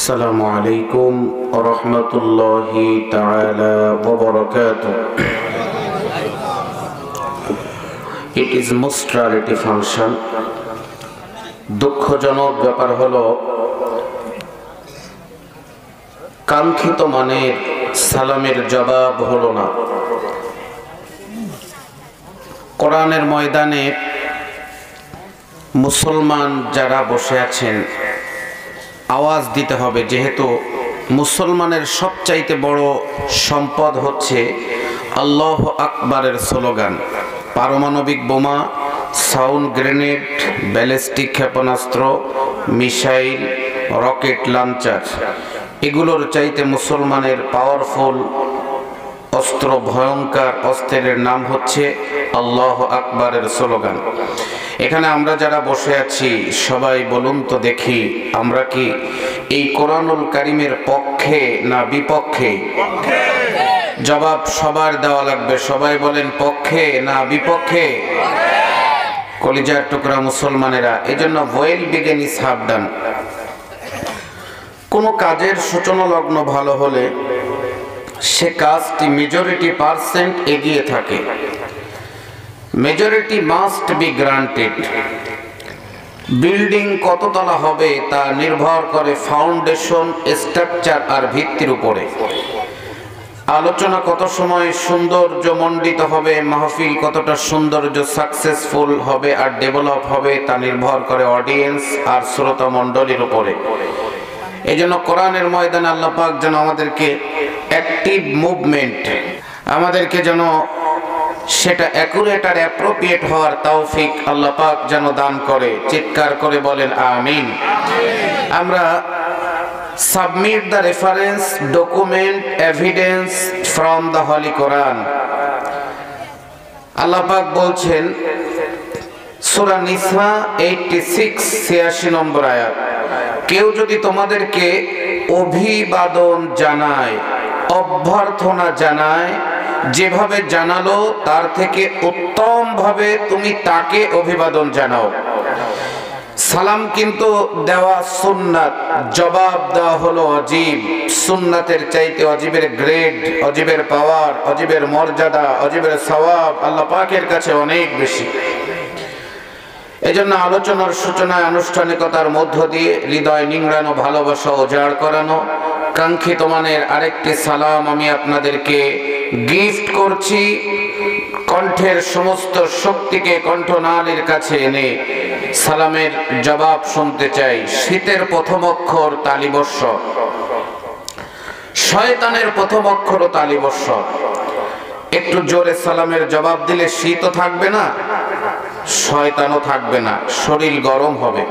Assalamu alaikum wa rahmatullahi ta'ala wa barakatuh. It is most rarity function. দুঃখজনক ব্যাপার হলো কাঙ্ক্ষিত মানের সালামের জবাব হলো না। কোরআনের ময়দানে মুসলমান যারা বসে আছেন আওয়াজ দিতে হবে, যেহেতু মুসলমানের সবচাইতে বড় সম্পদ হচ্ছে আল্লাহু আকবারের স্লোগান। পারমাণবিক বোমা, সাউন্ড গ্রেনেড, ব্যালিস্টিক ক্ষেপণাস্ত্র, মিসাইল, রকেট লঞ্চার, এগুলোর চাইতে মুসলমানের পাওয়ারফুল অস্ত্র, ভয়ঙ্কর অস্ত্রের নাম হচ্ছে আল্লাহু আকবারের স্লোগান। এখানে আমরা যারা বসে আছি সবাই বলুন তো দেখি, আমরা কি এই কোরআনুল কারীমের পক্ষে না বিপক্ষে? জবাব সবার দেওয়া লাগবে। সবাই বলেন পক্ষে না বিপক্ষে? কলিজার টুকরা মুসলমানেরা, এজন্য ওয়েল বিগিন ইজ হাফ ডান। কোনো কাজের সূচনা লগ্ন ভালো হলে সে কাজটি মেজরিটি পার্সেন্ট এগিয়ে থাকে। Majority must be granted. Building কততলা হবে তা নির্ভর করে ফাউন্ডেশন, স্ট্রাকচার আর ভিত্তির উপরে। আলোচনা কত সময় সৌন্দর্য মণ্ডিত হবে, মাহফিল কতটা সৌন্দর্য সাকসেসফুল হবে আর ডেভেলপ হবে তা নির্ভর করে অডিয়েন্স আর শ্রোতা মণ্ডলীর উপরে। এই জন্য কোরআনের ময়দানে আল্লাহ পাক যেন আমাদেরকে অ্যাক্টিভ মুভমেন্ট, আমাদেরকে যেন সেটা অ্যাকুরেট আর অ্যাপ্রোপ্রিয়েট হওয়ার তৌফিক আল্লাহ পাক যেন দান করে। চিৎকার করে বলেন আমিন। আমরা submit the reference document evidence from the holy Quran. আল্লাহ পাক বলছেন সূরা নিসা 86 নম্বর আয়াত, কেউ যদি তোমাদেরকে অভিবাদন জানায়, অভ্যর্থনা জানায়, যেভাবে জানালো তার থেকে উত্তম ভাবে তুমি তাকে অভিবাদন জানাও। সালাম কিন্তু দেওয়া সুন্নাত, জবাব দেওয়া হলো অজীব। সুন্নাতের চাইতে অজীবের গ্রেড, অজীবের পাওয়ার, অজীবের মর্যাদা, অজীবের সওয়াব আল্লাহ পাকের কাছে অনেক বেশি। এজন্য আলোচনার সূচনায় আনুষ্ঠানিকতার মধ্য দিয়ে হৃদয় নিংড়ানো, ভালোবাসা উজাড় করানো কাঙ্ক্ষিত মানের আরেকটি সালাম আমি আপনাদেরকে গিফট করছি। কণ্ঠের সমস্ত শক্তিকে কণ্ঠনালীর কাছে এনে সালামের জবাব শুনতে চাই। শীতের প্রথম অক্ষর তালিবর্ষ, শয়তানের প্রথম অক্ষর তালিবর্ষ। একটু জোরে সালামের জবাব দিলে শীতও থাকবে না, শয়তানও থাকবে না, শরীর গরম হবে।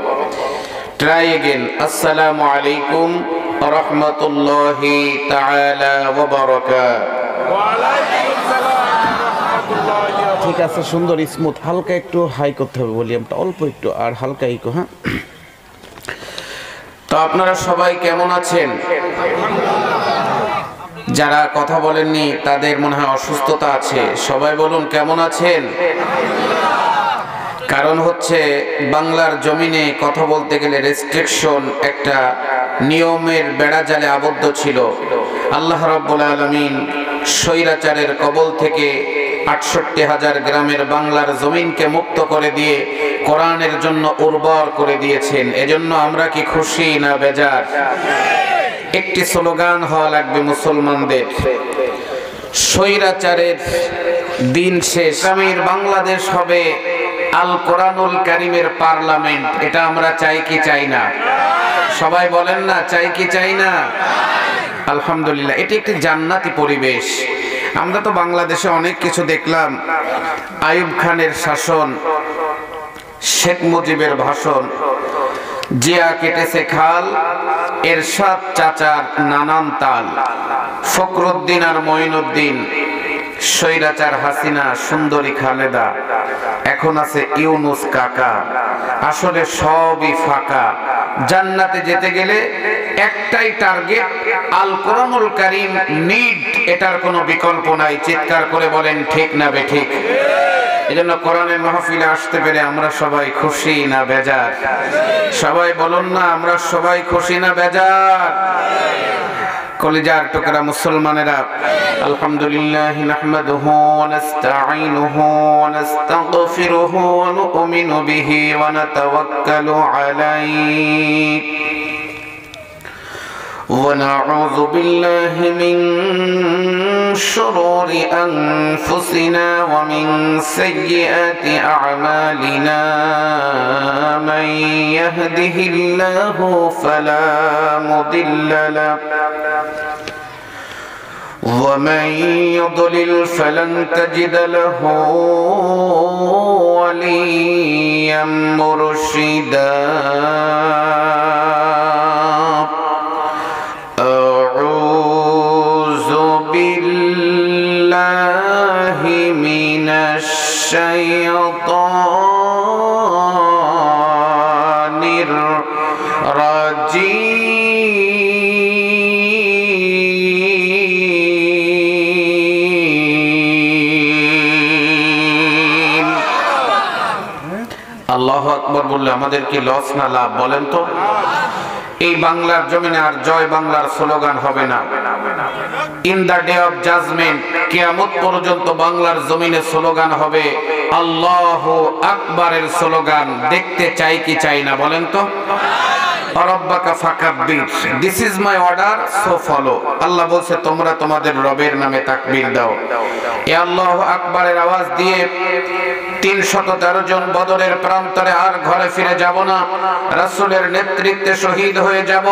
Try again. আসসালামু আলাইকুম ওয়া রাহমাতুল্লাহি তাআলা ওয়া বারাকাতুহু। ওয়া আলাইকুম আসসালাম ওয়া রাহমাতুল্লাহি। ঠিক আছে, সুন্দর স্মুথ। হালকা একটু হাই করতে হবে ভলিউমটা, অল্প একটু, আর হালকা ইকো। হ্যাঁ, তো আপনারা সবাই কেমন আছেন? যারা কথা বলেননি তাদের মনে হয় অসুস্থতা আছে। সবাই বলুন কেমন আছেন? কারণ হচ্ছে বাংলার জমিনে কথা বলতে গেলে রেস্ট্রিকশন, একটা নিয়মের বেড়াজালে আবদ্ধ ছিল। আল্লাহ রাব্বুল আলামিন স্বৈরাচারের কবল থেকে ৬৮,০০০ গ্রামের বাংলার জমিনকে মুক্ত করে দিয়ে কোরআনের জন্য উর্বর করে দিয়েছেন। এজন্য আমরা কি খুশি না বেজার? একটি স্লোগান হওয়া লাগবে মুসলমানদের, স্বৈরাচারের দিন শেষ, আগামীর বাংলাদেশ হবে আল কোরআনুল কারীমের পার্লামেন্ট। এটা আমরা চাই কি চাই না? সবাই বলেন না, চাই কি চাই না? আলহামদুলিল্লাহ, এটি একটি জান্নাতি পরিবেশ। আমরা তো বাংলাদেশে অনেক কিছু দেখলাম, আইয়ুব খানের শাসন, শেখ মুজিবের ভাষণ, জিয়া কেটেছে খাল, এরশাদ চাচার নানান তাল, ফখরুদ্দিন আর মঈনুদ্দিন, স্বৈরাচার হাসিনা, সুন্দরী খালেদা, এখন আছে ইউনুস কাকা। আসলে সবই ফাঁকা। জান্নাতে যেতে গেলে একটাই টার্গেট, আল কোরআনুল কারীম নিড, এটার কোনো বিকল্প নাই। চিৎকার করে বলেন ঠিক না বেঠিক? এজন্য কোরআনের মাহফিলে আসতে পেরে আমরা সবাই খুশি না বেজার? সবাই বলুন না, আমরা সবাই খুশি না বেজার? কলিজার টুকরা মুসলমানেরা, আলহামদুলিল্লাহ নাহমাদুহু ওয়া নাস্তাঈনুহু ওয়া নাস্তাগফিরুহু ওয়া নু'মিনু বিহি ওয়া নাতাওয়াক্কালু আলাইহি ওয়া নাউযু বিল্লাহি মিন শুরুরি আনফুসিনা ওয়া মিন সাইয়্যাতি আ'মালিনা মান ইয়াহদিহিল্লাহু ফালা মুদিল্লা লাহু ومن يضلل فلن تجد له وليا مرشدا أعوذ بالله من الشيطان الرجيم আল্লাহু আকবার বললে আমাদের কি লস না লাভ বলেন তো? এই বাংলার জমিনে আর জয় বাংলার স্লোগান হবে না। In the day of judgement, কিয়ামত পর্যন্ত বাংলার জমিনে স্লোগান হবে আল্লাহু আকবারের স্লোগান। দেখতে চাই কি চাই না বলেন তো? রব্বাকা ফাকাব্বির, this is my order, so follow. আল্লাহ বলছে তোমরা তোমাদের রবের নামে তাকবীর দাও। এই আল্লাহু আকবারের আওয়াজ দিয়ে 313 জন বদরের প্রান্তরে আর ঘরে ফিরে যাব না, রাসূলের নেতৃত্বে শহীদ হয়ে যাব।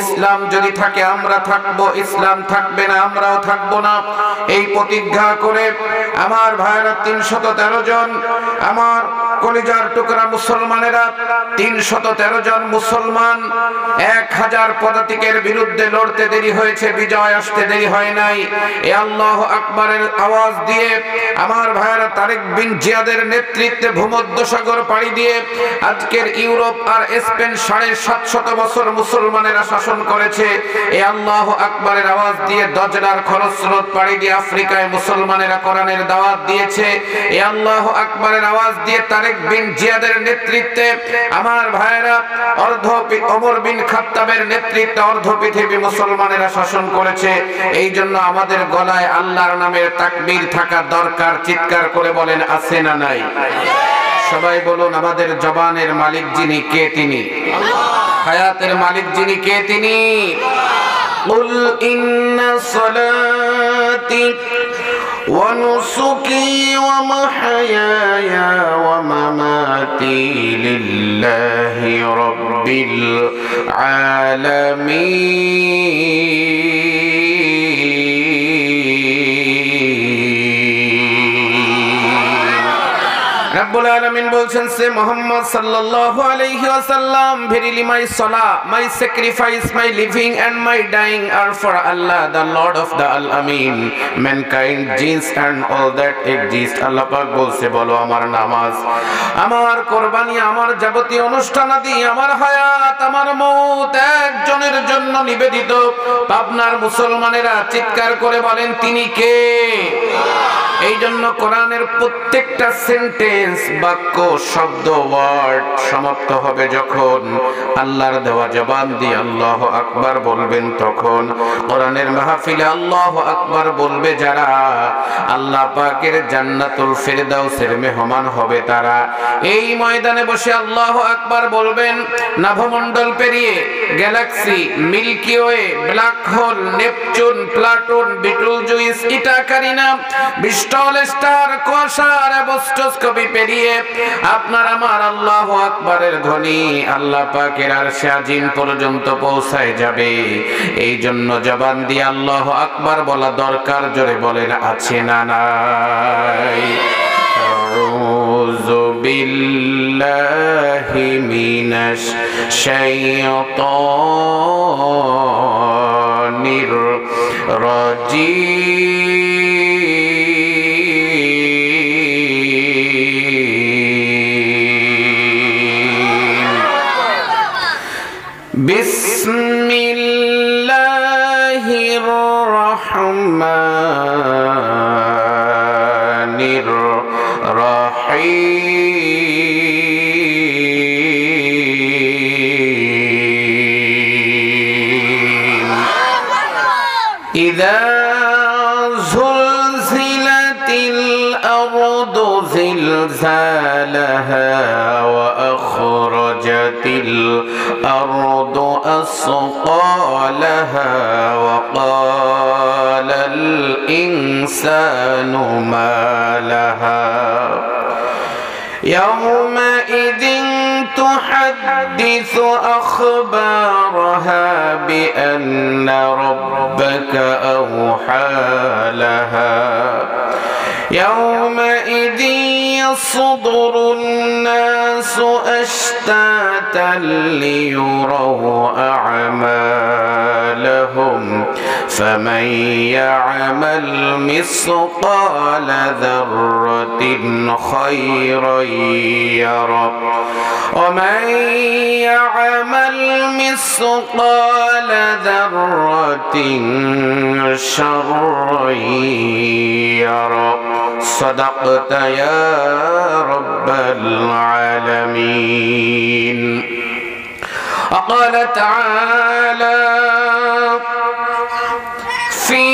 ইসলাম যদি থাকে আমরা থাকবো, ইসলাম থাকবে না আমরাও থাকবো না। এই প্রতিজ্ঞা করে আমার ভাইরা 313 জন, আমার কলিজার টুকরা মুসলমানেরা, 313 জন মুসলমান 1000 পদাতিকের বিরুদ্ধে লড়তে দেরি হয়েছে, বিজয় আসতে দেরি হয় নাই। এই আল্লাহু আকবারের আওয়াজ দিয়ে আমার ভাইরা তারেক বিন জিয়াদের নেতৃত্বে ভূমধ্যসাগর পাড়ি দিয়ে আজকের ইউরোপ আর স্পেন 750 বছর মুসলমানেরা শাসন করেছে। এই আল্লাহু আকবারের আওয়াজ দিয়ে দজরার খরস্রোত পাড়ি দিয়ে আফ্রিকায় মুসলমানেরা কোরআনের দাওয়াত দিয়েছে। এই আল্লাহু আকবারের আওয়াজ দিয়ে তারেক বিন জিয়াদের নেতৃত্বে আমার ভাইরা ওমর বিন খাত্তাবের নেতৃত্বে অর্ধ পৃথিবী মুসলমানেরা শাসন করেছে। এই জন্য আমাদের গলায় আল্লাহর নামের তাকবীর থাকা দরকার। চিৎকার করে বলেন আছে না নাই? সবাই বলুন আমাদের জবানের মালিক যিনি, কে তিনি? হায়াতের মালিক যিনি, কে তিনি? কুল ইন্না সলাতি ওয়া নুসুকি ওয়া মাহইয়ায়া ওয়া মামাতি লিল্লাহি রাব্বিল আলামিন। রাব্বুল আলামিন বলছেন সে মুহাম্মদ সাল্লাল্লাহু আলাইহি ওয়াসাল্লাম, verily my salah, my sacrifice, my living and my dying are for Allah, the Lord of the Alamin, mankind, jinns and all that exist. আল্লাহ পাক বলছে বলো আমার নামাজ, আমার কুরবানি, আমার যাবতীয় অনুষ্ঠানাদি, আমার হায়াত, আমার মওত একজনের জন্য নিবেদিত। পাবনার মুসলমানেরা চিৎকার করে বলেন তিনি কে? এই জন্য কোরআনের প্রত্যেকটা সেন্টেন্স, বাক্য, শব্দ, ওয়ার্ড সমাপ্ত হবে যখন আল্লাহর দেওয়া জবান দিয়ে আল্লাহু আকবার বলবেন, তখন কোরআনের মাহফিলে আল্লাহু আকবার বলবে যারা, আল্লাহ পাকের জান্নাতুল ফেরদাউসের মেহমান হবে তারা। এই ময়দানে বসে আল্লাহু আকবার বলবেন, নভমণ্ডল পেরিয়ে galaxy, milky way, black hole, Neptune, প্লাটুন, বিটলজুইস, ইটাকারিনা, বিস্টল স্টার, কুয়াশার অ্যাবস্টোস্কোপি পেরিয়ে আপনার আমার আল্লাহু আকবারের ধ্বনি আল্লাহ পাকের আরশে আজিম পর্যন্ত পৌঁছায় যাবে। এই জন্য জবান দিয়ে আল্লাহু আকবার বলা দরকার। জোরে বলেন আছে না নাই? আউযু বিল্লাহি মিনাশ শাইতানির রাজীম। বিসমিল্লাহির রহমানির রহিম। إذا زلزلت الأرض زلزالها وأخرجت الأرض أثقالها وقال الإنسان ما لها يومئذ تحدث أخبارها بأن ربك أوحى لها يومئذ يصدر الناس أشتاتا ليروا أعمالهم فمن يعمل مثقال ذرة خيرا يره ومن يعمل مثقال ذرة شرا يره صدقت يا رب العالمين. وقال تعالى في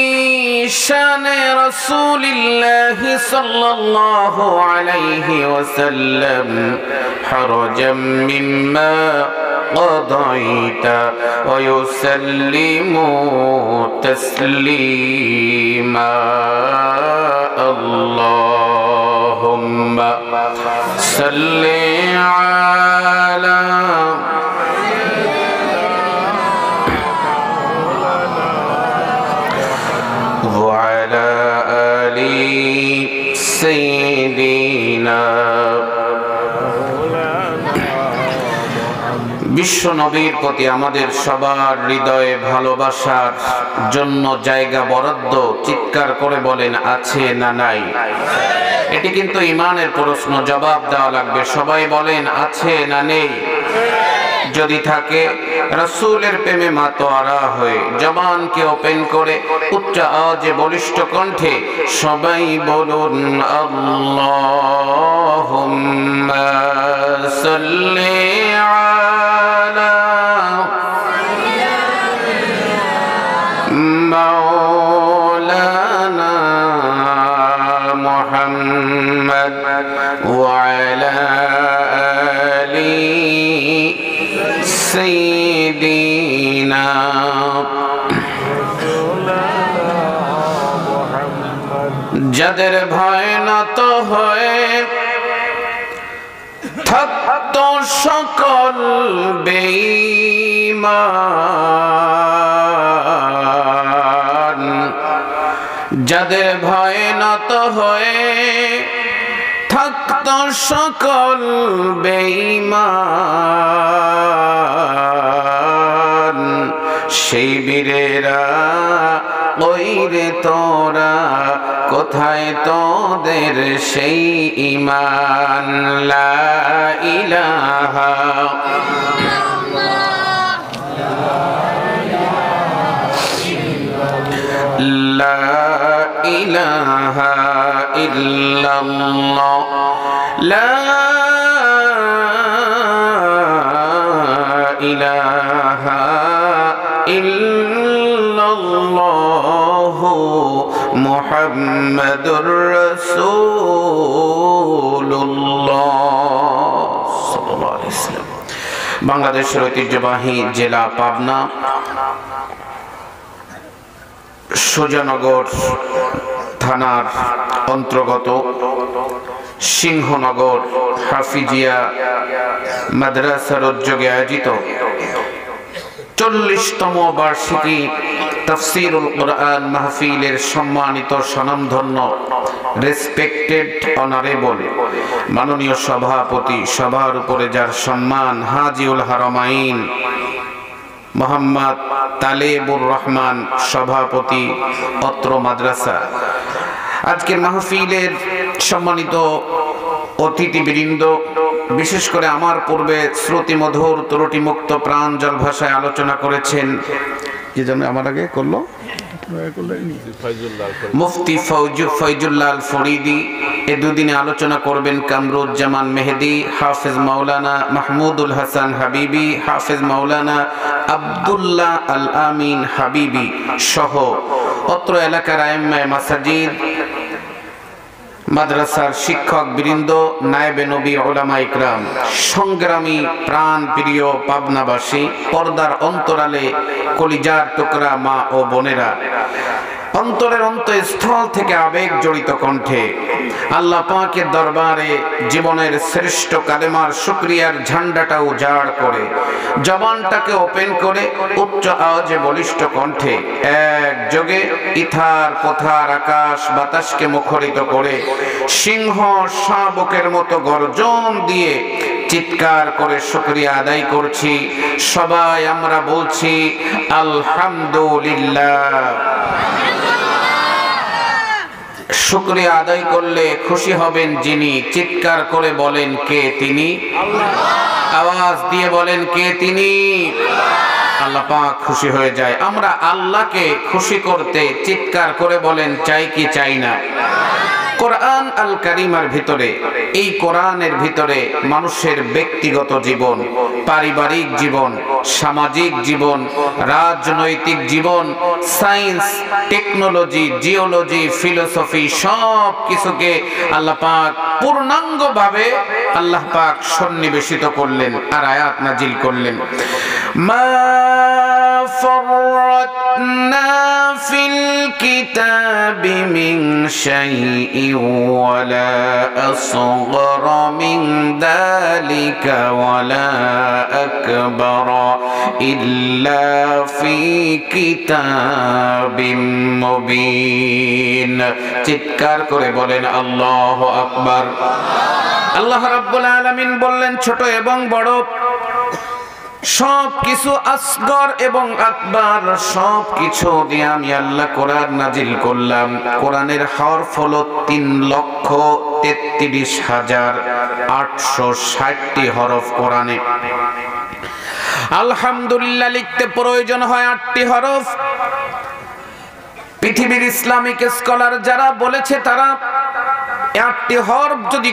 شان رسول الله صلى الله عليه وسلم حرجا مما قضيت ويسلم تسليما اللهم صل على وعلى آل سيدنا বিশ্ব নবীর প্রতি আমাদের সবার হৃদয়ে ভালোবাসার জন্য জায়গা বরাদ্দ চিৎকার করে বলেন আছে না নাই? এটি কিন্তু ঈমানের প্রশ্ন, জবাব দেওয়া লাগবে। সবাই বলেন আছে না নেই? যদি থাকে রাসূলের প্রেমে মাতোয়ারা হয়ে জবানকে ওপেন করে উচ্চ আওয়াজে বলিষ্ঠ কণ্ঠে সবাই বলুন আল্লাহুম্মা সাল্লি আলা মাওলানা মুহাম্মদ ওয়া আলা আলি سيدنا যাদের ভয় নত হয়ে থাকতো সকল বেঈমান, যাদের ভয় নত হয়ে থাকতো সকল বেঈমান, সেই বীরেরা ওই রে তোরা কোথায় তোদের সেই ঈমান? লা ইলাহা লা ইলাহা ইল্লাল্লাহ লা ইলাহা ইল্লাল্লাহু মুহাম্মাদুর রাসূলুল্লাহ সাল্লাল্লাহু আলাইহি ওয়াসাল্লাম। বাংলাদেশের ঐতিহ্যবাহী জেলা পাবনা সুজানগর থানার অন্তর্গত সিংহনগর হাফিজিয়া মাদ্রাসার উদ্যোগে আয়োজিত 40তম বার্ষিকী তাফসীরুল কুরআন মাহফিলের সম্মানিত স্বনামধন্য রেসপেক্টেড অনারেবল মাননীয় সভাপতি, সভার উপরে যার সম্মান, হাজিউল হারামাইন মোহাম্মদ তালেবুর রহমান সভাপতি অত্র মাদ্রাসা, আজকের মাহফিলের সম্মানিত অতিথিবৃন্দ, বিশেষ করে আমার পূর্বে শ্রুতি মধুর ত্রুটিমুক্ত প্রাঞ্জল ভাষায় আলোচনা করেছেন, কি যেন আমার আগে করলো মুফতি ফয়জুল্লাহ ফরিদি এ দুদিনে আলোচনা করবেন কামরুজ্জামান মেহেদি, হাফেজ মাওলানা মাহমুদুল হাসান হাবিবি, হাফেজ মাওলানা আব্দুল্লাহ আল আমিন হাবিবি সহ অত্র এলাকার আইম্মায়ে মাসাজিদ, মাদ্রাসার শিক্ষক বৃন্দ, নায়েবে নবী, উলামা ইকরাম, সংগ্রামী প্রাণ প্রিয় পাবনাবাসী, পর্দার অন্তরালে কলিজার টুকরা মা ও বোনেরা, অন্তরের অন্তঃস্থল থেকে আবেগ জড়িত কণ্ঠে আল্লাহ পাকের দরবারে জীবনের শ্রেষ্ঠ কালেমার শুকরিয়ার ঝান্ডাটা উজাড় করে জবানটাকে ওপেন করে উচ্চ আওয়াজে বলিষ্ঠ কণ্ঠে একযোগে ইথার পথার আকাশ বাতাসকে মুখরিত করে সিংহ শাবকের মতো গর্জন দিয়ে চিৎকার করে শুকরিয়া আদায় করছি। সবাই আমরা বলছি আলহামদুলিল্লাহ। শুকরিয়া আদায় করলে খুশি হবেন যিনি, চিৎকার করে বলেন কে তিনি, আওয়াজ দিয়ে বলেন কে তিনি। আল্লাহ পাক খুশি হয়ে যায়। আমরা আল্লাহকে খুশি করতে চিৎকার করে বলেন চাই কি চাই না। কোরআন আল কারীমের ভিতরে, এই কোরআনের ভিতরে মানুষের ব্যক্তিগত জীবন, পারিবারিক জীবন, সামাজিক জীবন, রাজনৈতিক জীবন, সায়েন্স, টেকনোলজি, জিওলজি, ফিলোসফি সব কিছুকে আল্লাহ পাক পূর্ণাঙ্গভাবে আল্লাহ পাক সন্নিবেশিত করলেন আর আয়াত নাজিল করলেন। মা ফাররাতনা ফিল কিতাবি মিন শাইইন ওয়ালা আসগরা মিন যালিকা ওয়ালা আকবারা ইল্লা ফি কিতাবিম মুবিন। চিৎকার করে বলেন আল্লাহু আকবার। আল্লাহ রাব্বুল আলামিন বললেন ছোট এবং বড় সব কিছু, আসগর এবং আকবার সব কিছু দিয়ে আমি আল্লাহ কোরআন নাজিল করলাম। কোরআনের হরফ হলো 3,33,860টি হরফ কোরআনে। আলহামদুলিল্লাহ লিখতে প্রয়োজন হয় 8টি হরফ। পৃথিবীর ইসলামিক স্কলার যারা বলেছে তারা 8টি হরফ যদি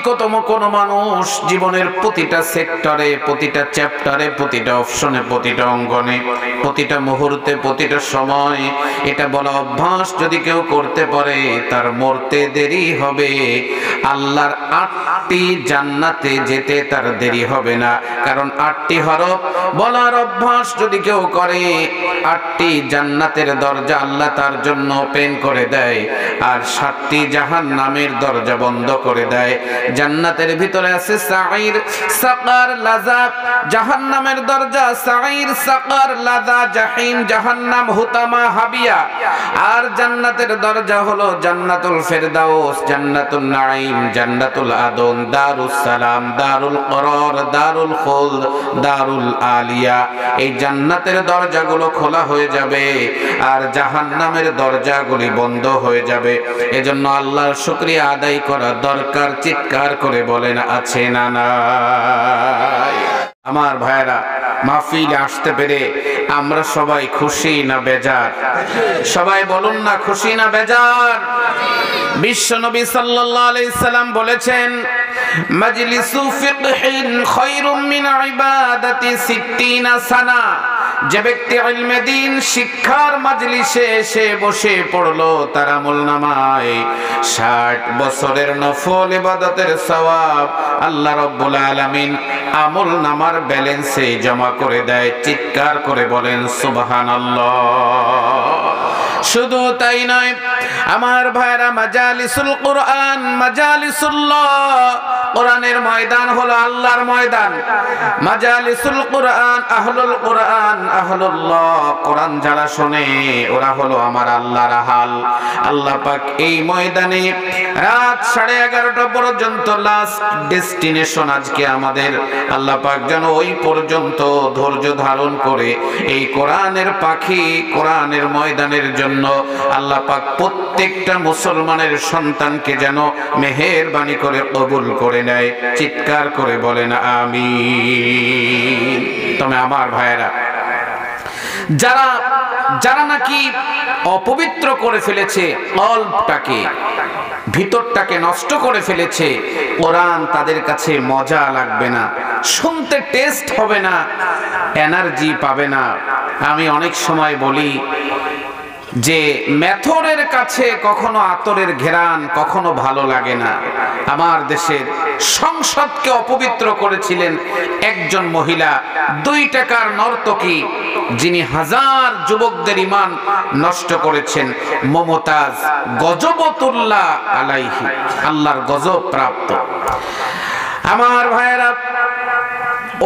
কোনো মানুষ জীবনের প্রতিটা সেক্টরে, প্রতিটা চ্যাপ্টারে, প্রতিটা অপশনে, প্রতিটা অঙ্গনে, প্রতিটা মুহূর্তে, প্রতিটা সময় এটা বলা অভ্যাস যদি কেউ করতে পারে তার মরতে দেরি হবে। আল্লাহর 8টি জান্নাতে যেতে তার দেরি হবে না। কারণ 8টি হরফ বলার অভ্যাস যদি কেউ করে 8টি জান্নাতের দরজা আল্লাহ তার জন্য ওপেন করে দেয় আর 7টি জাহান্নামের দরজা বন্ধ করে দেয়। জান্নাতের ভিতরে আছে সাঈর, সাকার, লাযা। জাহান্নামের দরজা সাঈর, সাকার, লাযা, জাহিম, জাহান্নাম, হুতামা, হাবিয়া। আর জান্নাতের দরজা হলো জান্নাতুল ফেরদাউস, জান্নাতুন নাঈম, জান্নাতুল আদন, দারুস সালাম, দারুল করার, দারুল খুলদ, দারুল আলিয়া। এই জান্নাতের দরজাগুলো খোলা হয়ে যাবে আর জাহান্নামের দরজাগুলি বন্ধ হয়ে যাবে। এজন্য আল্লাহর শুকরিয়া আদায় করা দরকার। চিৎকার করে বলেন আছে না নাই? আমার ভাইরা, মাহফিলে আসতে পেরে আমরা সবাই খুশি না বেজার? সবাই বলুন না খুশি না বেজার? বিশ্ব নবী সাল্লাল্লাহু আলাইহি সাল্লাম বলেছেন মাজলিসু ফিকহিন খায়রুম মিন ইবাদাতি 60 সানা। যে ব্যক্তি ইলমে দ্বীন শিক্ষার মাজলিসে এসে বসে পড়লো তার আমলনামায় 60 বছরের নফল ইবাদতের সওয়াব আল্লাহ রাব্বুল আলামিন আমলনামার ব্যালেন্সে জমা করে দেয়। চিৎকার করে বলেন সুবহানাল্লাহ। শুধু তাই নয় আমার ভাইরা, মাজালিসুল কোরআন, মাজালিসুল্লাহ, কোরআনের ময়দান হলো আল্লাহর ময়দান। মাজালিসুল কোরআন, আহলুল কোরআন, আহলুল্লাহ, কোরআন যারা শোনে ওরা হলো আমার আল্লাহর আহাল। আল্লাহ পাক এই ময়দানে রাত 11:30 পর্যন্ত লাস্ট ডেস্টিনেশন আজকে আমাদের। আল্লাহ পাক যেন ওই পর্যন্ত ধৈর্য ধারণ করে এই কোরআনের পাখি, কোরআনের ময়দানের জন্য আল্লাহ পাক প্রত্যেকটা মুসলমানের সন্তানকে যেন মেহেরবানি করে কবুল করে নেয়। চিৎকার করে বলেন আমিন। তবে আমার ভাইয়েরা, যারা যারা নাকি অপবিত্র করে ফেলেছে, কলবটাকে, ভিতরটাকে নষ্ট করে ফেলেছে, কোরআন তাদের কাছে মজা লাগবে না, শুনতে টেস্ট হবে না, এনার্জি পাবে না। আমি অনেক সময় বলি যে মেথরের কাছে কখনো আতরের ঘেরান কখনো ভালো লাগে না। আমার দেশের সংসদকে অপবিত্র করেছিলেন একজন মহিলা, 2 টাকার নর্তকী, যিনি হাজার যুবকদের ঈমান নষ্ট করেছেন, মমতাজ গজবতুল্লাহ আলাইহি, আল্লাহর গজব প্রাপ্ত। আমার ভাইয়েরা,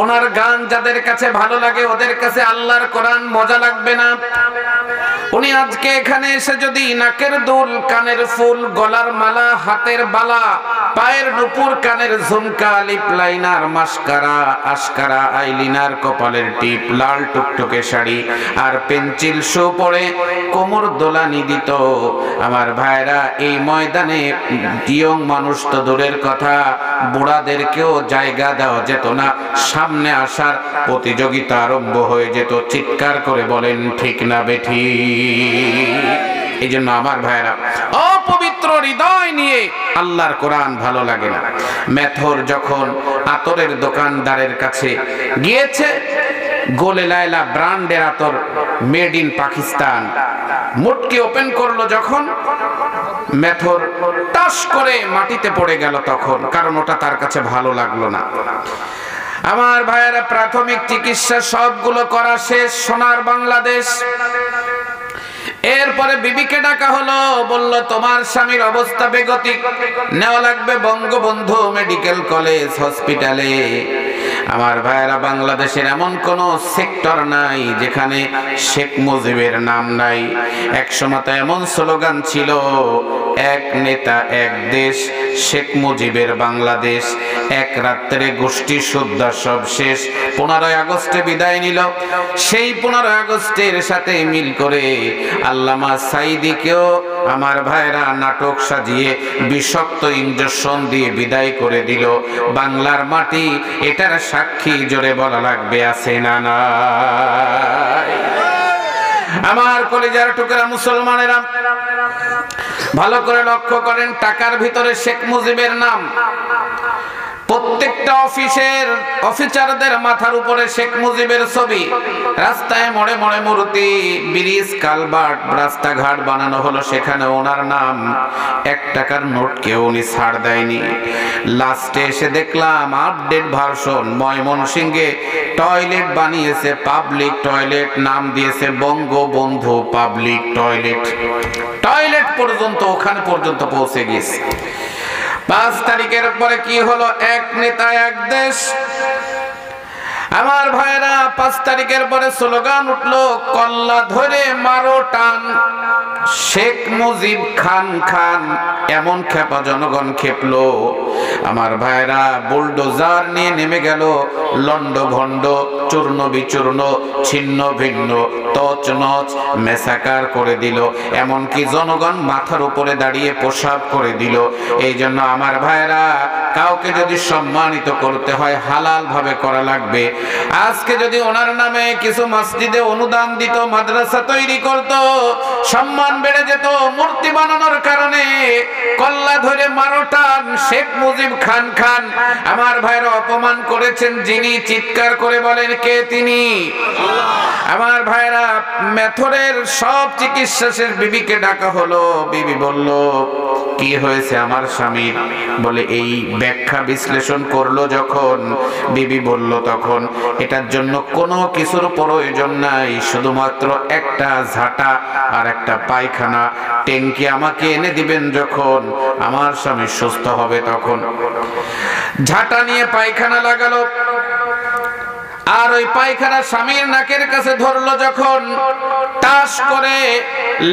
ওনার গান যাদের কাছে ভালো লাগে ওদের কাছে আল্লাহর কোরআন মজা লাগবে না। উনি আজকে এখানে এসে যদি নাকের দুল, কানের ফুল, গলার মালা, হাতের বালা, পায়ের নুপুর, কানের ঝুমকা, লিপ লাইনার, মাস্কারা, আশকারা, আইলিনার, কপালের টিপ, লাল টুকটুকে শাড়ি আর পেন্সিল শো পরে কোমর দোলানি দিত, আমার ভাইরা এই ময়দানে ইয়ং মানুষ তো দূরের কথা, বুড়াদেরকেও জায়গা দেওয়া যেত না, সামনে আসার প্রতিযোগিতা আরম্ভ হয়ে যেত। চিৎকার করে বলেন ঠিক না বেঠি? এই জন্য আমার ভাইরা, অপবিত্র হৃদয় নিয়ে আল্লাহর কোরআন ভালো লাগে না। মেথর যখন আতরের দোকানদারের কাছে গিয়েছে, গোলে লাইলা ব্র্যান্ডের আতর, মেড ইন পাকিস্তান, মুটকি ওপেন করলো যখন, মেথর টাস করে মাটিতে পড়ে গেল তখন, কারণ ওটা তার কাছে ভালো লাগলো না। আমার ভাইয়েরা, প্রাথমিক চিকিৎসা সবগুলো করা শেষ, সোনার বাংলাদেশ। এরপরে বিবিকে ডাকা হলো, বলল তোমার স্বামীর অবস্থা বেগতিক, নেওয়া লাগবে বঙ্গবন্ধু মেডিকেল কলেজ হসপিটালে। আমার ভাইয়েরা, বাংলাদেশের এমন কোন সেক্টর নাই যেখানে শেখ মুজিবের নাম নাই। একসময় তো এমন স্লোগান ছিল, এক নেতা এক দেশ, শেখ মুজিবের বাংলাদেশ, এক রাত্রে গোষ্ঠী শুদ্ধা সব শেষ। 15 আগস্টে বিদায় নিল, সেই 15 আগস্টের সাথে মিল করে আল্লামা সাইদিকেও আমার ভাইরা নাটক সাজিয়ে বিষাক্ত ইঞ্জেকশন দিয়ে বিদায় করে দিল। বাংলার মাটি এটার সাক্ষী, জোরে বলা লাগবে আছে না নাই? আমার কলিজার টুকরা মুসলমানেরা, ভালো করে লক্ষ্য করেন, টাকার ভিতরে শেখ মুজিবের নাম। প্রত্যেকটা অফিসের অফিসারদের মাথার উপরে শেখ মুজিবের ছবি, রাস্তায় মোড়ে মোড়ে মূর্তি, ব্রিজ, কালভার্ট, রাস্তাঘাট বানানো হলো, সেখানে ওনার নাম। 1 টাকার নোট কেউ উনি ছাড় দেয়নি। লাস্টে এসে দেখলাম আপডেট ভার্সন, ময়মনসিংহে টয়লেট বানিয়েছে, পাবলিক টয়লেট, নাম দিয়েছে বঙ্গবন্ধু পাবলিক টয়লেট। টয়লেট পর্যন্ত ওখানে পর্যন্ত পৌঁছে গেছে। 5 তারিখের পরে কি হলো? এক নেতা এক দেশ। আমার ভাইরা, 5 তারিখের পরে স্লোগান উঠলো, কল্লা ধরে মারো টান, শেখ মুজিব খান খান। এমন খেপা জনগণ খেপলো। আমার ভাইরা, বুলডোজার নিয়ে নেমে গেল, লন্ড ভন্ড, চূর্ণ বিচূর্ণ, ছিন্ন ভিন্ন, তছনছ মেসাকার করে দিল। এমনকি জনগণ মাথার উপরে দাঁড়িয়ে প্রসাব করে দিল। এই জন্য আমার ভাইরা, কাউকে যদি সম্মানিত করতে হয় হালাল ভাবে করা লাগবে। আজকে যদি ওনার নামে কিছু মসজিদে অনুদান দিত, মাদ্রাসা তৈরি করত, সম্মান বেড়ে যেত। মূর্তি বানানোর কারণে কল্লা ধরে মারো টান, শেখ মুজিব খান খান। আমার ভাইরা, অপমান করেছেন যিনি, চিৎকার করে বলেন কে তিনি? আমার ভাইরা, মেথরের সব চিকিৎসা শেষ, বিবিকে ডাকা হলো। বিবি বলল, কি হয়েছে আমার স্বামীর? বলে এই ব্যাখ্যা বিশ্লেষণ করলো যখন, বিবি বলল তখন, এটার জন্য কোনো কিছুর প্রয়োজন নাই, শুধুমাত্র একটা ঝাঁটা আর একটা পায়খানা ট্যাঙ্কি আমাকে এনে দিবেন, যখন আমার স্বামী সুস্থ হবে তখন। ঝাঁটা নিয়ে পায়খানা লাগালো, আর ওই পায়খানা স্বামীর নাকের কাছে ধরলো যখন, টাস করে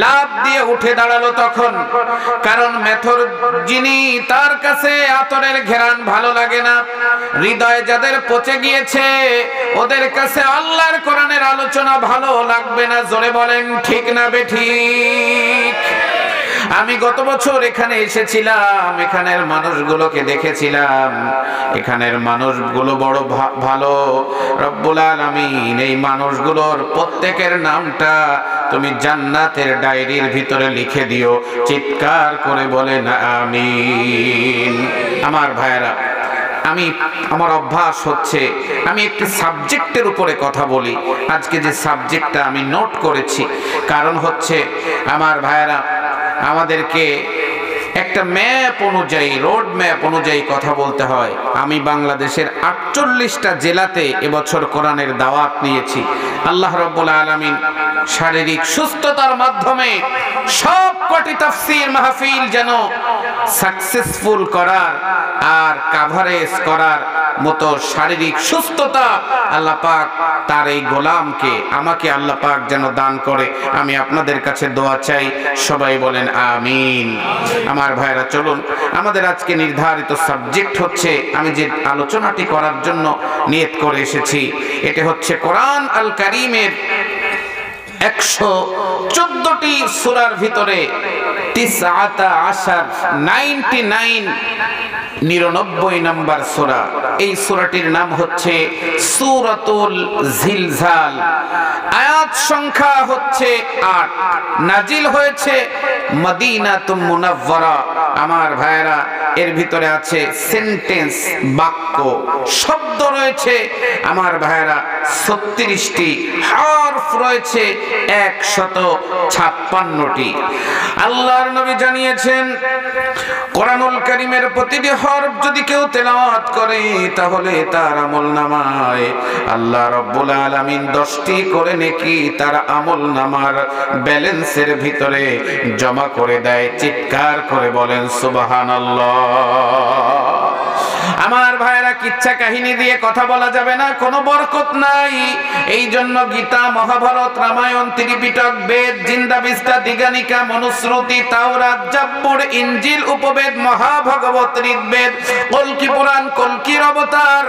লাফ দিয়ে উঠে দাঁড়ালো তখন। কারণ মেথর যিনি, তার কাছে আতরের ঘেরান ভালো লাগে না। হৃদয়ে যাদের পচে গিয়েছে ওদের কাছে আল্লাহর কোরআনের আলোচনা ভালো লাগবে না। জোরে বলেন ঠিক না বেঠিক? আমি গত বছর এখানে এসেছিলাম, এখানের মানুষগুলোকে দেখেছিলাম। এখানের মানুষগুলো বড় ভালো। রব্বুল আলামিন এই মানুষগুলোর প্রত্যেকের নামটা তুমি জান্নাতের ডায়েরির ভিতরে লিখে দিও। চিৎকার করে বলেন আমিন। আমার ভাইরা, আমার অভ্যাস হচ্ছে আমি একটি সাবজেক্টের উপরে কথা বলি। আজকে যে সাবজেক্টটা আমি নোট করেছি, কারণ হচ্ছে আমার ভাইরা, আমাদেরকে একটা ম্যাপ অনুযায়ী, রোড ম্যাপ অনুযায়ী কথা বলতে হয়। আমি বাংলাদেশের 48টা জেলাতে এবছর কোরআনের দাওয়াত নিয়েছি। আল্লাহ রাব্বুল আলামিন শারীরিক সুস্থতার মাধ্যমে সব কটি তাফসীর মাহফিল যেন সাকসেসফুল করার আর কভারেজ করার মতো শারীরিক সুস্থতা আল্লাহ পাক তার এই গোলামকে, আমাকে আল্লাহ পাক যেন দান করে। আমি আপনাদের কাছে দোয়া চাই, সবাই বলেন আমিন। আমার ভাইরা, চলুন, আমাদের আজকে নির্ধারিত সাবজেক্ট হচ্ছে, আমি যে আলোচনাটি করার জন্য নিয়ত করে এসেছি, এটা হচ্ছে কোরআন আল কারীমের 114টি সূরার ভিতরে 99 নম্বর সূরা। এই সূরাটির নাম হচ্ছে সূরাতুল জিলজাল। আয়াত সংখ্যা হচ্ছে 8, নাজিল হয়েছে মদিনাতুল মুনাওয়ারা। আমার ভাইরা, এর ভিতরে আছে সেন্টেন্স, বাক্য, শব্দ রয়েছে আমার ভাইরা 36টি, হরফ রয়েছে 156টি। আল্লাহর নবী জানিয়েছেন, কোরআনুল কারীমের প্রতিটি হরফ যদি কেউ তেলাওয়াত করে তাহলে তার আমলনামায় আল্লাহ রাব্বুল আলামিন 10টি করে নেকি তার আমলনামার ব্যালেন্সের ভিতরে জমা করে দেয়। চিৎকার করে বলেন সুবহানাল্লাহ। আমার ভাইরা, কিচ্ছা কাহিনী দিয়ে কথা বলা যাবে না, কোনো বরকত নাই। এই জন্য গীতা, মহাভারত, রামায়ণ, ত্রিপিটক, বেদ, জিন্দাবিস্তা, দিগানিকা, মনুস্মৃতি, তাওরাত, জাব্বুর, ইনজিল, উপবেদ, মহাভাগবত, ঋগ্বেদ, কল্কি পুরাণ, কল্কির অবতার,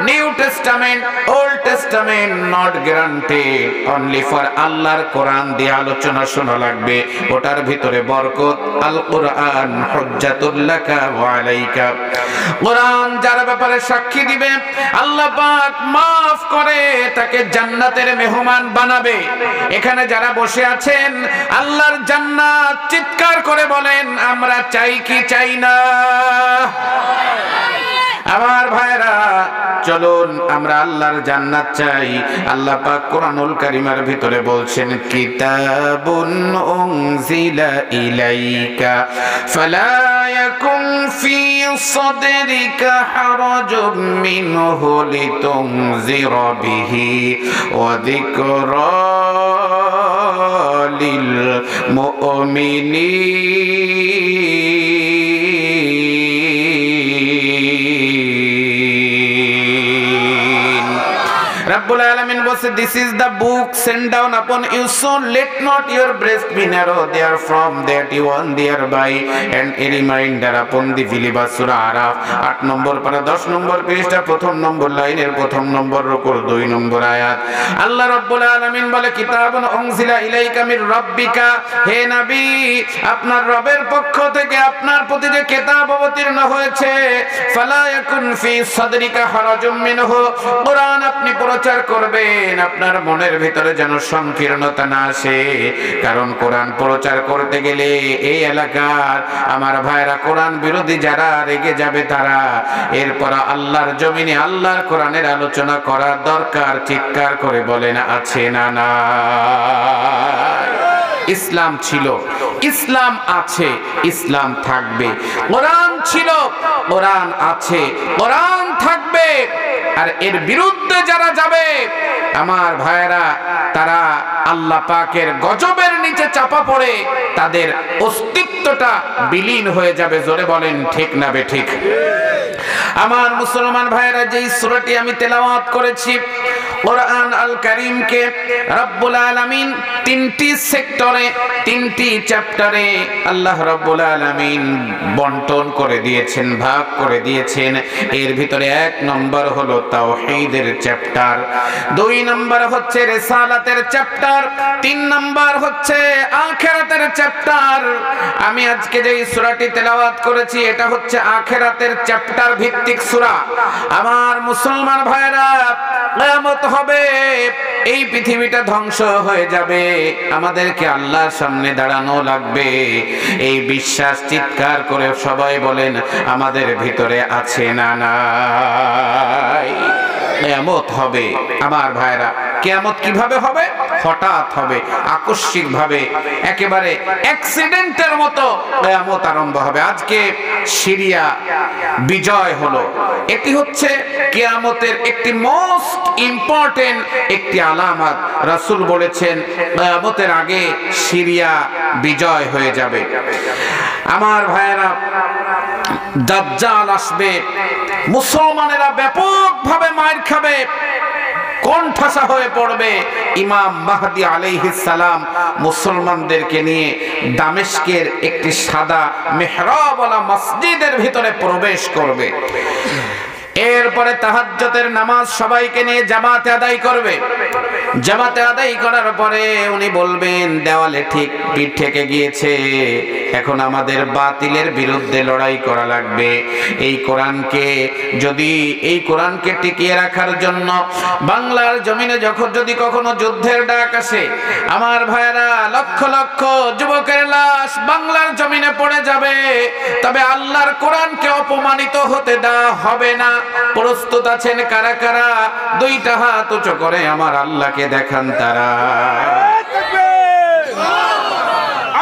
new testament, old testament not guaranteed, only for আল্লাহর কোরআন দিয়ে আলোচনা শোনা লাগবে, ওটার ভিতরে বরকত। আল কোরআন হুজ্জাতুল লাকা ওয়া আলাইকা। কোরআন যার ব্যাপারে সাক্ষী দিবে, আল্লাহ পাক মাফ করে তাকে জান্নাতের মেহমান বানাবে। এখানে যারা বসে আছেন, আল্লাহর জান্নাত, চিৎকার করে বলেন আমরা চাই কি চাই না? আমার ভাইরা, চলুন আমরা আল্লাহর জান্নাত চাই। আল্লাহ পাক কোরআনুল কারীমের ভিতরে বলছেন, কিতাবুন উনজিলা ইলাইকা ফালা ইয়াকুম ফি সাদরিকা হারাজুম মিনহু লিতুনজিরা বিহি ওয়া যিকরা লিল মুমিনিন। Rabbul Alamin বলছে, this is the book sent down upon you, so let not your breast be narrow therefrom that you on thereby, and a reminder upon the believers. সূরা আরাফ 8 নম্বর পারা 10 নম্বর পৃষ্ঠা 1 নম্বর লাইনের 1 নম্বর রুকুর 2 নম্বর আয়াত। আল্লাহ রাব্বুল আলামিন বলে, কিতাবুন উনজিলা ইলাইকা মির রাব্বিকা, হে নবী, আপনার রবের পক্ষ থেকে আপনার প্রতি যে কিতাব অবতীর্ণ হয়েছে, ফালা ইয়াকুন ফি সাদরিকা হারাজুম মিনহু, কোরআন আপনি প্রচার করবেন, আপনার মনের ভিতরে যেন সংকীর্ণতা না আসে। কারণ কোরআন প্রচার করতে গেলে এই এলাকার আমার ভাইরা কোরআন বিরোধী যারা রেগে যাবে তারা। এরপর আল্লাহর জমিনে আল্লাহর কোরআনের আলোচনা করার দরকার। চিৎকার করে বলেন আছে না না? ইসলাম ছিল, ইসলাম আছে, ইসলাম থাকবে। কোরআন ছিল, কোরআন আছে, কোরআন থাকবে। আর এর বিরুদ্ধে যারা যাবে আমার ভাইরা, তারা আল্লাহ পাকের গজবের নিচে চাপা পড়ে তাদের অস্তিত্বটা বিলীন হয়ে যাবে। জোরে বলেন ঠিক না বে ঠিক? আমার মুসলমান ভাইরা, যেই সূরাটি আমি তেলাওয়াত করেছি, কোরআন আল কারীমকে রব্বুল আলামিন 3টি সেক্টরে, 3টি চ্যাপ্টারে আল্লাহ রব্বুল আলামিন বন্টন করে দিয়েছেন, ভাগ করে দিয়েছেন। এর ভিতরে 1 নম্বর হলো তাওহীদের চ্যাপ্টার, 2 নম্বর হচ্ছে রিসালাতের চ্যাপ্টার, 3 নম্বর হচ্ছে আখিরাতের চ্যাপ্টার। আমি আজকে যে সূরাটি তেলাওয়াত করেছি এটা হচ্ছে আখিরাতের চ্যাপ্টার ভিত্তিক সূরা। আমার মুসলমান ভাইরা, কিয়ামত হবে, এই পৃথিবীটা ধ্বংস হয়ে যাবে, আমাদেরকে আল্লাহর সামনে দাঁড়ানো লাগবে। এই বিশ্বাস চিৎকার করে সবাই বলেন আমাদের ভিতরে আছে না নাই? কিয়ামত হবে আমার ভাইরা। কিয়ামত কিভাবে হবে? হঠাৎ হবে, আকস্মিক ভাবে, একেবারে অ্যাক্সিডেন্টের মতো কিয়ামত আরম্ভ হবে। আজকে সিরিয়া বিজয় হলো, এটি হচ্ছে কিয়ামতের একটি মোস্ট ইম্পর্টেন্ট একটি আলামত। রাসূল বলেছেন কিয়ামতের আগে সিরিয়া বিজয় হয়ে যাবে। আমার ভাইরা, দাজ্জাল আসবে, মুসলমানেরা ব্যাপকভাবে মার খাবে, কোণঠাসা হয়ে পড়বে। ইমাম মাহদী আলাইহিস সালাম মুসলমানদেরকে নিয়ে দামেস্কের একটি সাদা মেহরাবওয়ালা মসজিদের ভিতরে প্রবেশ করবে। এরপরে তাহাজ্জুদের নামাজ সবাইকে নিয়ে জামাতে আদায় করবে। জামাতে আদায় করার পরে উনি বলবেন দেওয়ালে ঠিক পিঠ থেকে গিয়েছে, এখন আমাদের বাতিলের বিরুদ্ধে লড়াই করা লাগবে। এই কোরআনকে টিকিয়ে রাখার জন্য বাংলার জমিনে যদি কখনো যুদ্ধের ডাক আসে, আমার ভাইয়েরা, লক্ষ লক্ষ যুবকের লাশ বাংলার জমিনে পড়ে যাবে, তবে আল্লাহর কোরআনকে অপমানিত হতে দেওয়া হবে না। প্রস্তুত আছেন কারা কারা? দুইটা হাত উঁচু করে আমার আল্লাহকে দেখান তারা।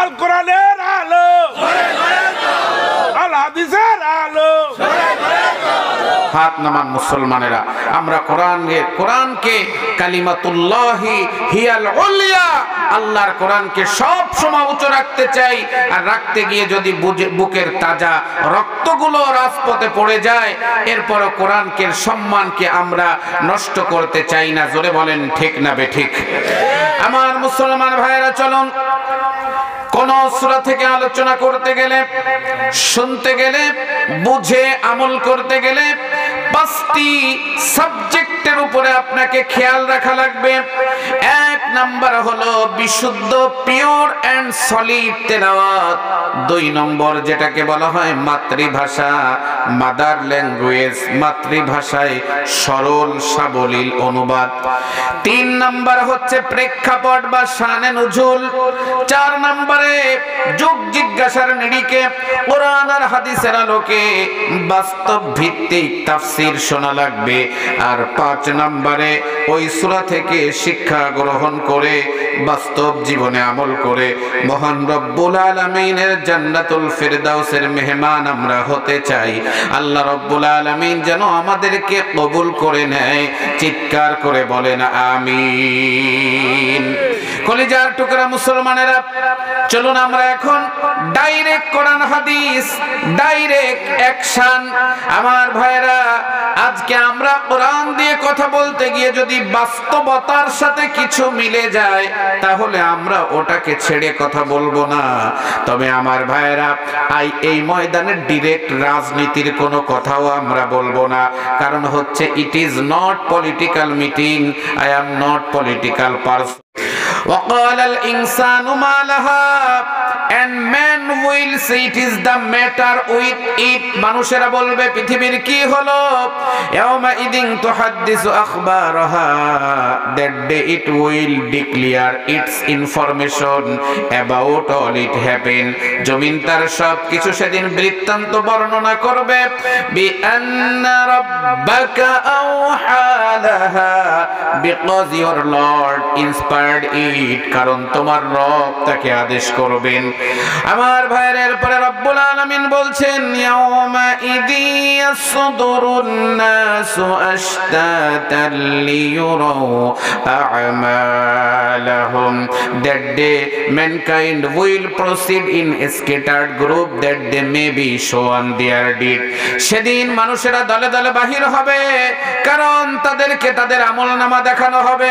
আল কোরআনের আলো, আল হাদিসের আলো, হাত নামান মুসলমানেরা। আমরা কোরআনকে কালিমাতুল্লাহি হিয়াল উলিয়া, আল্লাহর কোরআনকে সব সময় উঁচু রাখতে চাই। আর রাখতে গিয়ে যদি বুকের তাজা রক্তগুলো রাজপথে পড়ে যায়, এরপরও কোরআনকে সম্মানকে আমরা নষ্ট করতে চাই না। জোরে বলেন ঠিক না বেঠিক? আমার মুসলমান ভাইয়েরা, চলুন কোন সূরা থেকে আলোচনা করতে গেলে, শুনতে গেলে, বুঝে আমল করতে গেলে 5টি সাবজেক্টের উপরে আপনাকে খেয়াল রাখা লাগবে। 1 নাম্বার হলো বিশুদ্ধ, পিওর এন্ড সলিড তেলাওয়াত। 2 নম্বর যেটাকে বলা হয় মাতৃভাষা, মাদার ল্যাঙ্গুয়েজ, মাতৃভাষায় সরল সাবলীল অনুবাদ। 3 নাম্বার হচ্ছে প্রেক্ষাপট বা শানে নুজুল। 4 নম্বরে যুগ জিজ্ঞাসার নিরিখে কোরআন আর হাদিসের আলোকে বাস্তব ভিত্তিক তাফসীর শোনা লাগবে। আর 5 নম্বরে ওই সূরা থেকে শিক্ষা গ্রহণ করে বাস্তব জীবনে আমল করে মহান রব্বুল আলামিনের জান্নাতুল ফিরদাউসের মেহমান আমরা হতে চাই। আল্লাহ রব্বুল আলামিন যেন আমাদেরকে কবুল করে নেয়। চিৎকার করে বলেন আমিন। কলিজার টুকরা মুসলমানেরা, চলুন আমরা এখন ডাইরেক্ট কোরআন হাদিস, ডাইরেক্ট অ্যাকশন। আমার ভাইরা, আজকে আমরা কোরআন দিয়ে কথা বলতে গিয়ে যদি বাস্তবতার সাথে কিছু মিলে যায়, তাহলে আমরা ওটাকে ছেড়ে কথা বলবো না। তবে আমার ভাইরা, এই ময়দানে ডিরেক্ট রাজনীতির কোনো কথাও আমরা বলবো না। কারণ হচ্ছে it is not political meeting, I am not political person. وقال الإنسان ما لها, and man will say it is the matter with it. মানুষেরা বলবে পৃথিবীর কি হলো? ইয়াউমা ইদিন তুহাদ্দিসু আখবারাহা, that day it will declare its information about all it happened. জমিন তার সব কিছু সেদিন বৃত্তান্ত বর্ণনা করবে। বিআন্না রাব্বাকা আওহা Laha, because your Lord inspired it, কারণ তোমার রব তাকে আদেশ করবেন। আমার ভাইয়ের পরে রব্বুল আলামিন বলছেন ইয়াউমা ইদি ইয়াসদুরুন নাসু আশতাতাল লিয়ুরাউ আ'মালাহুম, that day mankind will proceed in a scattered group that they may be shown their deed. সেদিন মানুষেরা দলে দলে বাহির হবে, কারণ তাদেরকে তাদের আমলনামা দেখানো হবে।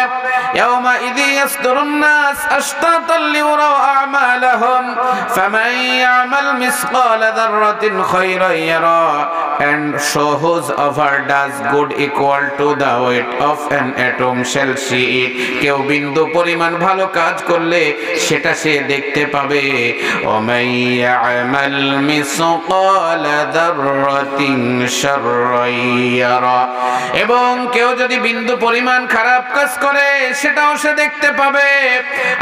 ইয়াউমা ইদি ইয়াসদুরুন নাস আশতাতাল লিয়ুরাউ আ'মালাহুম ফামান ইয়ামাল মিসকালা যাররাতিন খায়রান ইয়ারা, and so whosoever does good equal to the weight of an atom shall see it. কেউ বিন্দু পরিমাণ ভালো কাজ করলে সেটা সে দেখতে পাবে। ومن يعمل مثقال ذرة شرا يره, এবং কেউ যদি বিন্দু পরিমাণ খারাপ কাজ করে সেটাও সে দেখতে পাবে।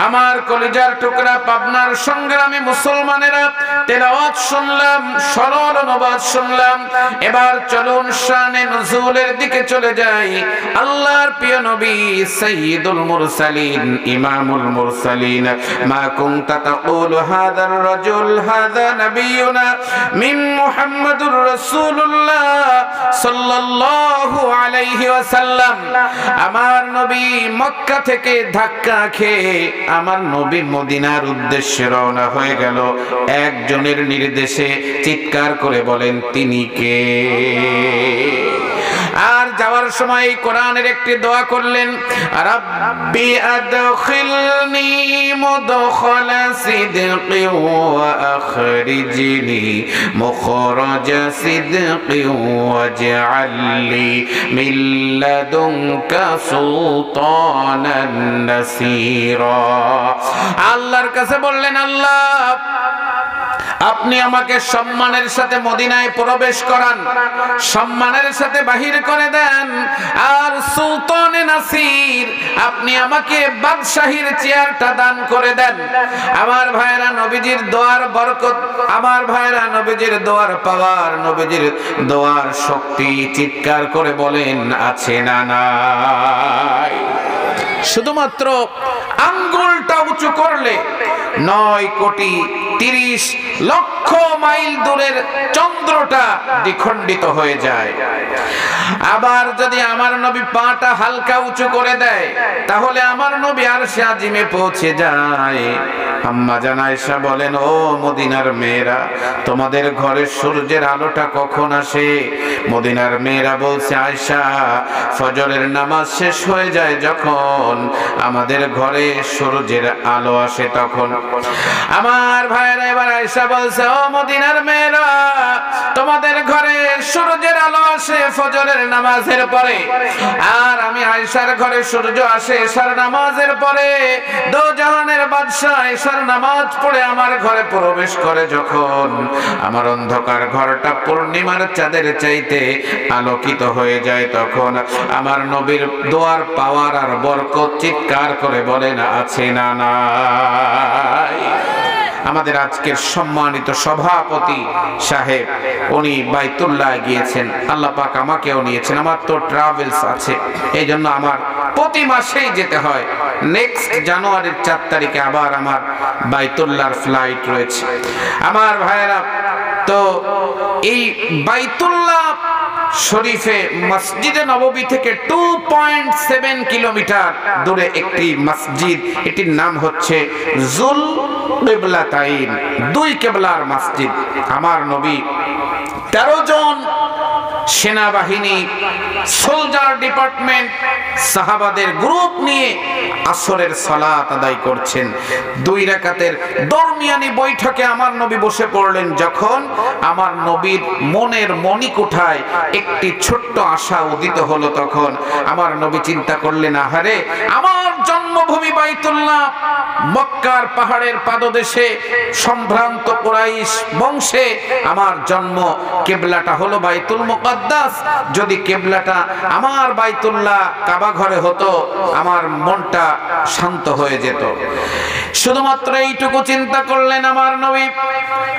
আমার কলিজার টুকরা পাবনার সংগ্রামী মুসলমানেরা, তেলাওয়াত শুনলাম, সরল অনুবাদ শুনলাম, এবার চলুন শানে নুজুলের দিকে চলে যাই। আল্লাহর প্রিয় নবী সাইয়্যিদুল মুরসালিন, ইমামুল মুরসালিন, মা কুনতা তাকুলু হাযার রাজুল হাযা নাবিয়ুনা মিন মুহাম্মাদুর রাসূলুল্লাহ সাল্লাল্লাহু আলাইহি ওয়াসাল্লাম। আমার নবী মক্কা থেকে ধাক্কা খেয়ে আমার নবী মদিনার উদ্দেশ্যে রওনা হয়ে গেল। একজনের নির্দেশে চিৎকার করে বলেন, তিনি কে? আর যাওয়ার সময় কোরআনের একটি দোয়া করলেন, রাব্বি আদখিলনি মুদখালা সিদকি ওয়া আখরিজনি মুখরাজা সিদকি ওয়াজআলনি মিন লাদুনকা সুলতানান নাসীরা। আল্লাহর কাছে বললেন, আল্লাহ আপনি আমাকে সম্মানের সাথে মদিনায় প্রবেশ করান, সম্মানের সাথে বাহির করে দেন, আর সুলতানে নাসির আপনি আমাকে বাদশাহীর চেয়ারটা দান করে দেন। আমার ভাইরা নবীজির দোয়ার বরকত, আমার ভাইরা নবীজির দোয়ার পাওয়ার, নবীজির দোয়ার শক্তি চিৎকার করে বলেন আছে না নাই? শুধুমাত্র আঙ্গুলটা উঁচু করলে 9,30,00,000 মাইল দূরের চন্দ্রটা দ্বিখণ্ডিত হয়ে যায়। আবার যদি আমার নবী পাটা হালকা উঁচু করে দেয় তাহলে আমার নবী আরশে আজিমে পৌঁছে যায়। আম্মা জান আয়েশা বলেন, ও মদিনার মেয়েরা, তোমাদের ঘরে সূর্যের আলোটা কখন আসে? মদিনার মেয়েরা বলছে, আয়েশা ফজরের নামাজ শেষ হয়ে যায় যখন আমাদের ঘরে সূর্যের আলো আসে তখন। আমার ভাইরা এবার আয়েশা বলছে, ও মদিনার মেয়েরা, তোমাদের ঘরে সূর্যের আলো আসে ফজরের নামাজের পরে, আর আমি আয়েশার ঘরে সূর্য আসে এশার নামাজের পরে। দো জাহানের বাদশা এশার নামাজ পড়ে আমার ঘরে প্রবেশ করে যখন, আমার অন্ধকার ঘরটা পূর্ণিমার চাঁদের চাইতে আলোকিত হয়ে যায় তখন আমার নবীর দোয়ার পাওয়ার আর বরকত চিৎকার করে বলেন আছে না নাই? আমাদের আজকের সম্মানিত সভাপতি সাহেব, উনি বাইতুল্লাহ গিয়েছেন, আল্লাহ পাক আমাকেও নিয়েছেন। আমার তো ট্রাভেলস আছে, এই জন্য আমার প্রতি মাসেই যেতে হয়। নেক্সট জানুয়ারির 4 তারিখে আবার আমার বাইতুল্লাহর ফ্লাইট রয়েছে। আমার ভাইয়েরা, তো এই বাইতুল্লাহ শরীফে মসজিদে নববী থেকে 2.7 কিলোমিটার দূরে একটি মসজিদ, এটির নাম হচ্ছে জুল কিবলাতাইন, 2 কিবলার মসজিদ। আমার নবী 13 জন সেনাবাহিনী, সোলজার ডিপার্টমেন্ট, সাহাবাদের গ্রুপ নিয়ে আসরের সালাত আদায় করছেন। 2 রাকাতের দরমিয়ানি বৈঠকে আমার নবী বসে পড়লেন। যখন আমার নবীর মনের মণিকুঠায় একটি ছোট্ট আশা উদিত হলো, তখন আমার নবী চিন্তা করলেন, আহারে আমার জন্মভূমি বাইতুল্লাহ, মক্কার পাহাড়ের পাদদেশে সম্ভ্রান্ত কুরাইশ বংশে আমার জন্ম, কিবলাটা হলো বাইতুল মুকাদ্দাস। যদি কিবলাটা আমার বাইতুল্লাহ কাবা ঘরে হতো আমার মনটা শান্ত হয়ে যেত। শুধুমাত্র এইটুকু চিন্তা করলেন আমার নবী।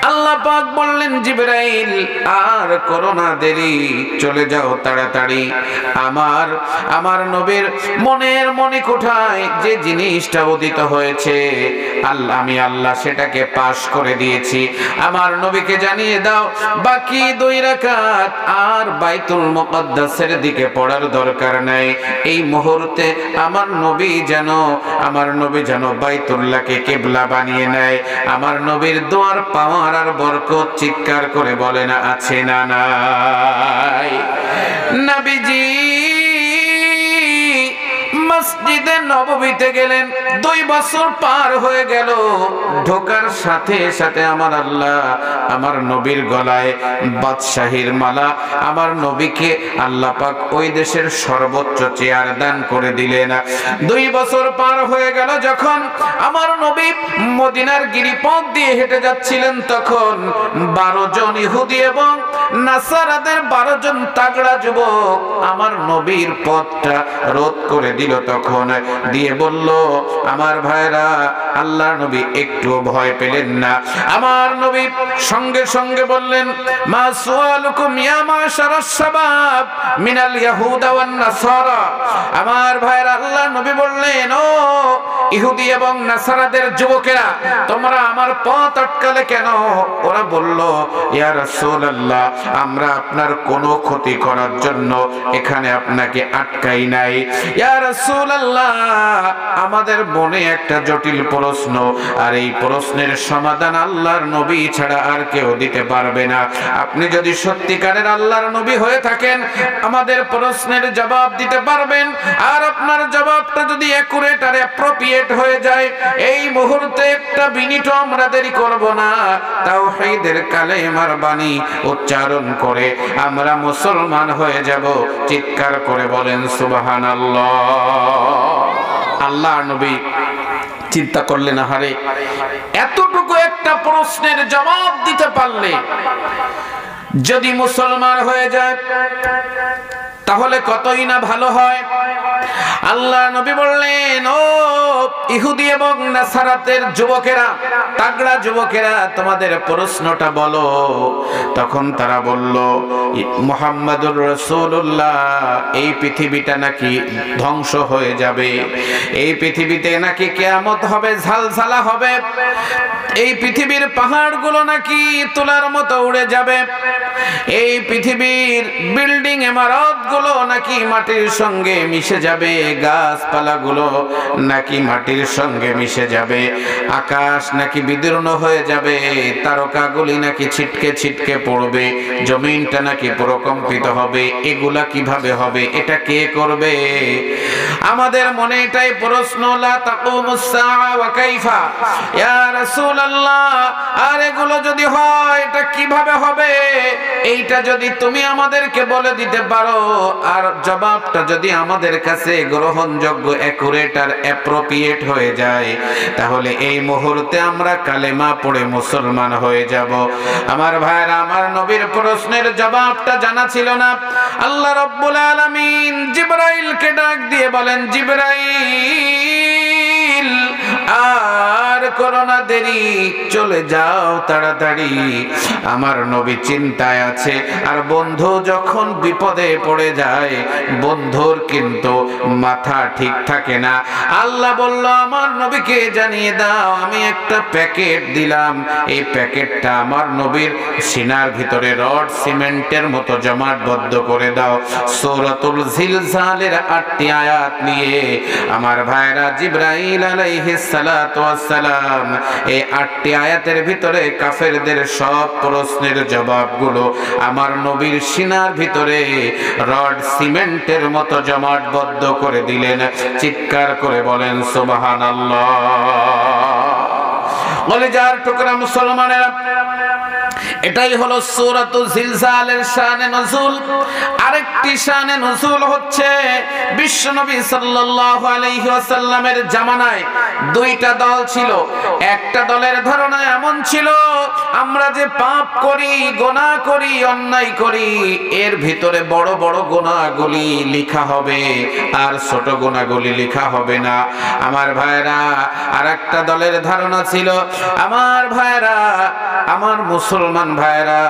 আল্লাহ পাক বললেন, জিবরাইল আর করো না দেরি, চলে যাও তাড়াতাড়ি। আমার নবীর মনের মণিকুঠায় যে জিনিসটা উদিত হয়েছে, আমি আল্লাহ সেটাকে পাশ করে দিয়েছি। আমার নবীকে জানিয়ে দাও বাকি 2 রাকাত আর বাইতুল মুকাদ্দাসের দিকে পড়ার দরকার নাই। এই মুহূর্তে আমার নবী যেন বাইতুল্লাহকে কিবলা বানিয়ে নেয়। আমার নবীর দোয়ার পাওয়ার আর বরকত চিৎকার করে বলেন আছে না নাই? নবীজি মসজিদ মসজিদে নববীতে গেলেন। 2 বছর পার হয়ে গেল। ঢোকার সাথে সাথে আমার আল্লাহ আমার নবীর গলায় বাদশাহীর মালা, আমার নবীকে আল্লাহ পাক ওই দেশের সর্বোচ্চ চেয়ার দান করে দিলেন। 2 বছর পার হয়ে গেল, যখন আমার নবী মদিনার গিরিপথ দিয়ে হেঁটে যাচ্ছিলেন, তখন 12 জন ইহুদি এবং নাসারাদের 12 জন তাগড়া যুবক আমার নবীর পথটা রোধ করে দিল। তখন দিয়ে বলল, আমার ভাইরা, আল্লাহর নবী একটু ভয় পেলেন না। আমার নবী সঙ্গে সঙ্গে বললেন, মা সুআলুকুম ইয়া মাশারাস শাবাব মিনাল ইয়াহুদা ওয়ান নাসারা। আমার ভাইরা, আল্লাহর নবী বললেন, ও ইহুদি এবং নাসারাদের যুবকেরা, তোমরা আমার পথ আটকালে কেন? ওরা বলল, ইয়া রাসূলুল্লাহ, আমরা আপনার কোনো ক্ষতি করার জন্য এখানে আপনাকে আটকাই নাই। ইয়া রাসূলুল্লাহ, আমাদের মনে একটা জটিল প্রশ্ন, আর এই প্রশ্নের সমাধান আল্লাহর নবী ছাড়া আর কেউ দিতে পারবে না। আপনি যদি সত্যিকারের আল্লাহর নবী হয়ে থাকেন, আমাদের প্রশ্নের জবাব দিতে পারবেন। আর আপনার জবাবটা যদি অ্যাকুরেট আর অ্যাপ্রোপ্রিয়েট হয়ে যায়, এই মুহূর্তে একটা মিনিটও আমরা দেরি করব না, তাওহীদের কালেমার বাণী উচ্চারণ করে আমরা মুসলমান হয়ে যাব। চিৎকার করে বলেন সুবহানাল্লাহ। আল্লাহর নবী চিন্তা করলেন, আহারে, এতটুকু একটা প্রশ্নের জবাব দিতে পারলে যদি মুসলমান হয়ে যায় তাহলে কতই না ভালো হয়। আল্লাহ নবী বললেন, ও ইহুদি এবং নাসারাতের যুবকেরা, তাগড়া যুবকেরা, তোমাদের প্রশ্নটা বলো। তখন তারা বলল, মুহাম্মাদুর রাসূলুল্লাহ, এই পৃথিবীটা নাকি ধ্বংস হয়ে যাবে, এই পৃথিবীতে নাকি কিয়ামত হবে, ঝালঝালা হবে, এই পৃথিবীর পাহাড়গুলো নাকি তুলার মতো উড়ে যাবে, এই পৃথিবীর বিল্ডিং ইমারতগুলো নাকি মাটির সঙ্গে মিশে যাবে, গাছপালাগুলো নাকি মাটির সঙ্গে মিশে যাবে, আকাশ নাকি বিদীর্ণ হয়ে যাবে, তারকাগুলি নাকি ছিটকে ছিটকে পড়বে, জমিনটা নাকি প্রকম্পিত হবে। এগুলা কিভাবে হবে? এটা কে করবে? আমাদের মনে এটাই প্রশ্ন, লা তাকুমুস সাআ ওয়া কাইফা ইয়া রাসূলুল্লাহ, আর এগুলো যদি হয় এটা কিভাবে হবে? এইটা যদি তুমি আমাদেরকে বলে দিতে পারো, আর জবাবটা যদি আমাদের কাছে গ্রহণযোগ্য, অ্যাকুরেট আর অ্যাপ্রোপ্রিয়েট হয়ে যায়, তাহলে এই মুহূর্তে আমরা কালেমা পড়ে মুসলমান হয়ে যাব। আমার ভাইরা, আমার নবীর প্রশ্নের জবাবটা জানা ছিল না। আল্লাহ রাব্বুল আলামিন জিবরাইলকে ডাক দিয়ে বলেন, জিবরাইল, আর করো না দেরি, চলে যাও তাড়াতাড়ি। আমার নবী চিন্তায় আছে, আর বন্ধু যখন বিপদে পড়ে যায়, বন্ধুর কিন্তু মাথা ঠিক থাকে না। আল্লাহ বলল, আমার নবীকে জানিয়ে দাও, আমি একটা প্যাকেট দিলাম, এই প্যাকেটটা আমার নবীর সিনার ভিতরে রড সিমেন্টের মতো জমাটবদ্ধ করে দাও। সূরাতুল জিলজালের 8টি আয়াত নিয়ে আমার ভাইরা জিবরাইল আলাইহিস সালাতু ওয়াস সালাম এই 8টি আয়াতের ভিতরে কাফেরদের সব প্রশ্নের জবাবগুলো আমার নবীর সিনার ভিতরে রড সিমেন্টের মতো জমাটবদ্ধ করে দিলেন। চিৎকার করে বলেন সুবহানাল্লাহ। কলিজার টুকরা মুসলমানেরা, এটাই হলো সূরাতুল জিলজালের শানে নজুল। আরেকটি শানে নজুল হচ্ছে বিশ্বনবী সাল্লাল্লাহু আলাইহি ওয়াসাল্লামের জামানায় 2টা দল ছিল। একটা দলের ধারণা এমন ছিল, আমরা যে পাপ করি, গুনাহ করি, অন্যায় করি, এর ভিতরে বড় বড় গুনাহগুলি লেখা হবে আর ছোট গুনাহগুলি লেখা হবে না। আমার ভাইরা, আরেকটা দলের ধারণা ছিল, আমার ভাইরা, আমার মুসলমান ভাইরা,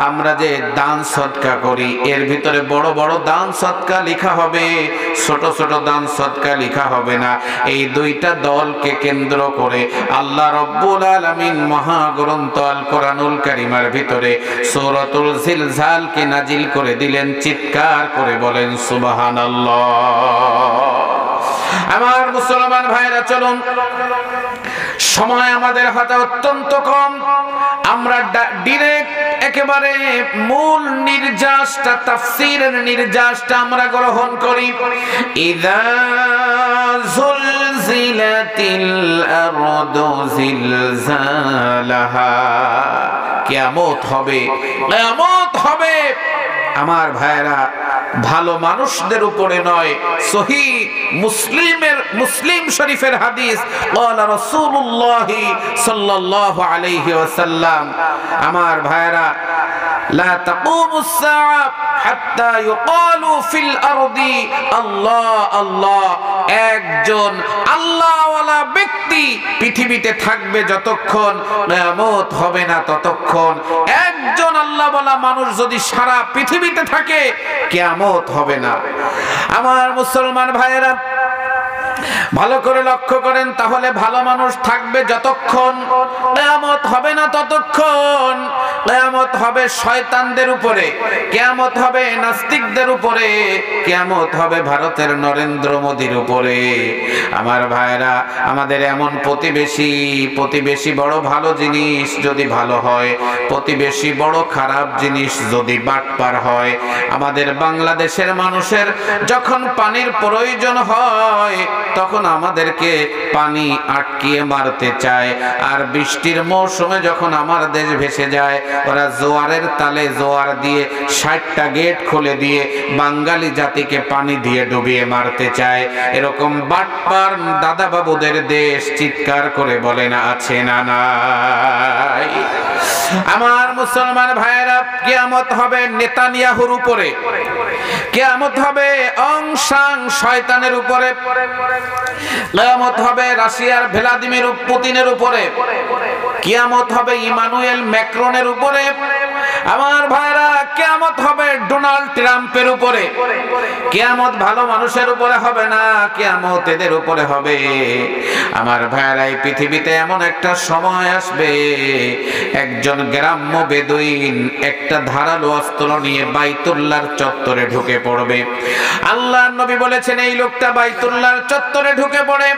আমরা যে দান সদকা করি, এর ভিতরে বড় বড় দান সদকা লেখা হবে, ছোট ছোট দান সদকা লেখা হবে না। এই 2টা দলকে কেন্দ্র করে আল্লাহ রাব্বুল আলামিন মহাগ্রন্থ আল কোরআনুল কারীমের ভিতরে সূরাতুল জিলজালকে নাজিল করে দিলেন। চিৎকার করে বলেন সুবহানাল্লাহ। আমার মুসলমান ভাইরা, চলুন, সময় আমাদের হাতে অত্যন্ত কম, আমরা ডিরেক্ট একেবারে মূল নির্যাসটা, তাফসীরের নির্যাসটা আমরা গ্রহণ করি। ইযা জুলজিলাতিল আরদু জিলজালাহা। কিয়ামত হবে, কিয়ামত হবে। আমার ভাইরা, ভালো মানুষদের উপরে নয়, সহিহ মুসলিম শরীফের হাদিস, ক্বালা রাসূলুল্লাহ সাল্লাল্লাহু আলাইহি ওয়াসাল্লাম। আমার ভাইরা, লা তাকুমুস সাআ হাত্তা ইউকালু ফিল আরদি আল্লাহ আল্লাহ। একজন আল্লাহওয়ালা ব্যক্তি পৃথিবীতে থাকবে যতক্ষণ, কিয়ামত হবে না ততক্ষণ। একজন আল্লাহওয়ালা মানুষ যদি সারা পৃথিবীতে থাকে, কিয়ামত হবে না। আমার মুসলমান ভাইয়েরা, ভালো করে লক্ষ্য করেন, তাহলে ভালো মানুষ থাকবে যতক্ষণ, কিয়ামত হবে না ততক্ষণ। কিয়ামত হবে শয়তানদের উপরে, কিয়ামত হবে নাস্তিকদের উপরে, কিয়ামত হবে ভারতের নরেন্দ্র মোদীর উপরে। আমার ভাইরা, আমাদের এমন প্রতিবেশী বড় ভালো জিনিস যদি ভালো হয়, প্রতিবেশী বড় খারাপ জিনিস যদি বাটপার হয়। আমাদের বাংলাদেশের মানুষের যখন পানির প্রয়োজন হয়, তখন আমাদেরকে পানি আটকিয়ে মারতে চায়। আর বৃষ্টির মৌসুমে যখন আমার দেশ ভেসে যায়, ওরা জোয়ারের তালে জোয়ার দিয়ে 60টা গেট খুলে দিয়ে বাঙালি জাতিকে পানি দিয়ে ডুবিয়ে মারতে চায়। এরকম বাটপার দাদা বাবুদের দেশ চিৎকার করে বলে না আছে না নাই? আমার মুসলমান ভাইয়েরা, কিয়ামত হবে নেতানিয়াহুর উপরে, কিয়ামত হবে অং সাং শয়তানের উপরে, কিয়ামত হবে রাশিয়ার ভ্লাদিমির পুতিনের উপরে, কিয়ামত হবে ইমানুয়েল ম্যাক্রনের উপরে। আমার ভাইরা, কিয়ামত হবে ডোনাল্ড ট্রাম্পের উপরে। কিয়ামত ভালো মানুষের উপরে হবে না, কিয়ামত এদের উপরে হবে। আমার ভাইরা, এই পৃথিবীতে এমন একটা সময় আসবে, একজন গ্রাম্য বেদুইন একটা ধারালো অস্ত্র নিয়ে বাইতুল্লাহর চত্বরে ঢুকে পড়বে। আল্লাহর নবী বলেছেন, এই লোকটা বাইতুল্লাহর চত্বরে ঢুকে পড়ে,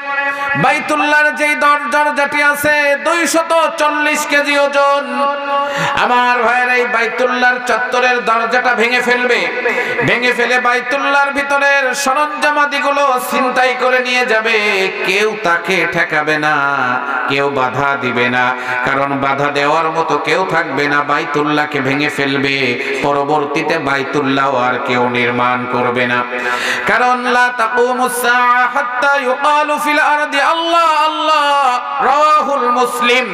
বাইতুল্লাহর যেই দরজাটি আছে 240 কেজি ওজন। আমার ভাইরা, এই বাইতুল্লাহর চত্বরের দরজাটা ভেঙে ফেলবে, ভেঙে ফেলে বাইতুল্লাহর ভিতরের সরঞ্জামাদিগুলো ছিনতাই করে নিয়ে যাবে। কেউ তাকে ঠেকাবে না, কেউ বাধা দিবে না, কারণ বাধা দেওয়ার মতো কেউ থাকবে না। বাইতুল্লাহকে ভেঙে ফেলবে, পরবর্তীতে বাইতুল্লাহ আর কেউ নির্মাণ করবে না। কারণ লা তাকুমুস সাআ হাত্তা ইউকালু ফিল আরদি আল্লাহ আল্লাহ। রাহুল মুসলিম।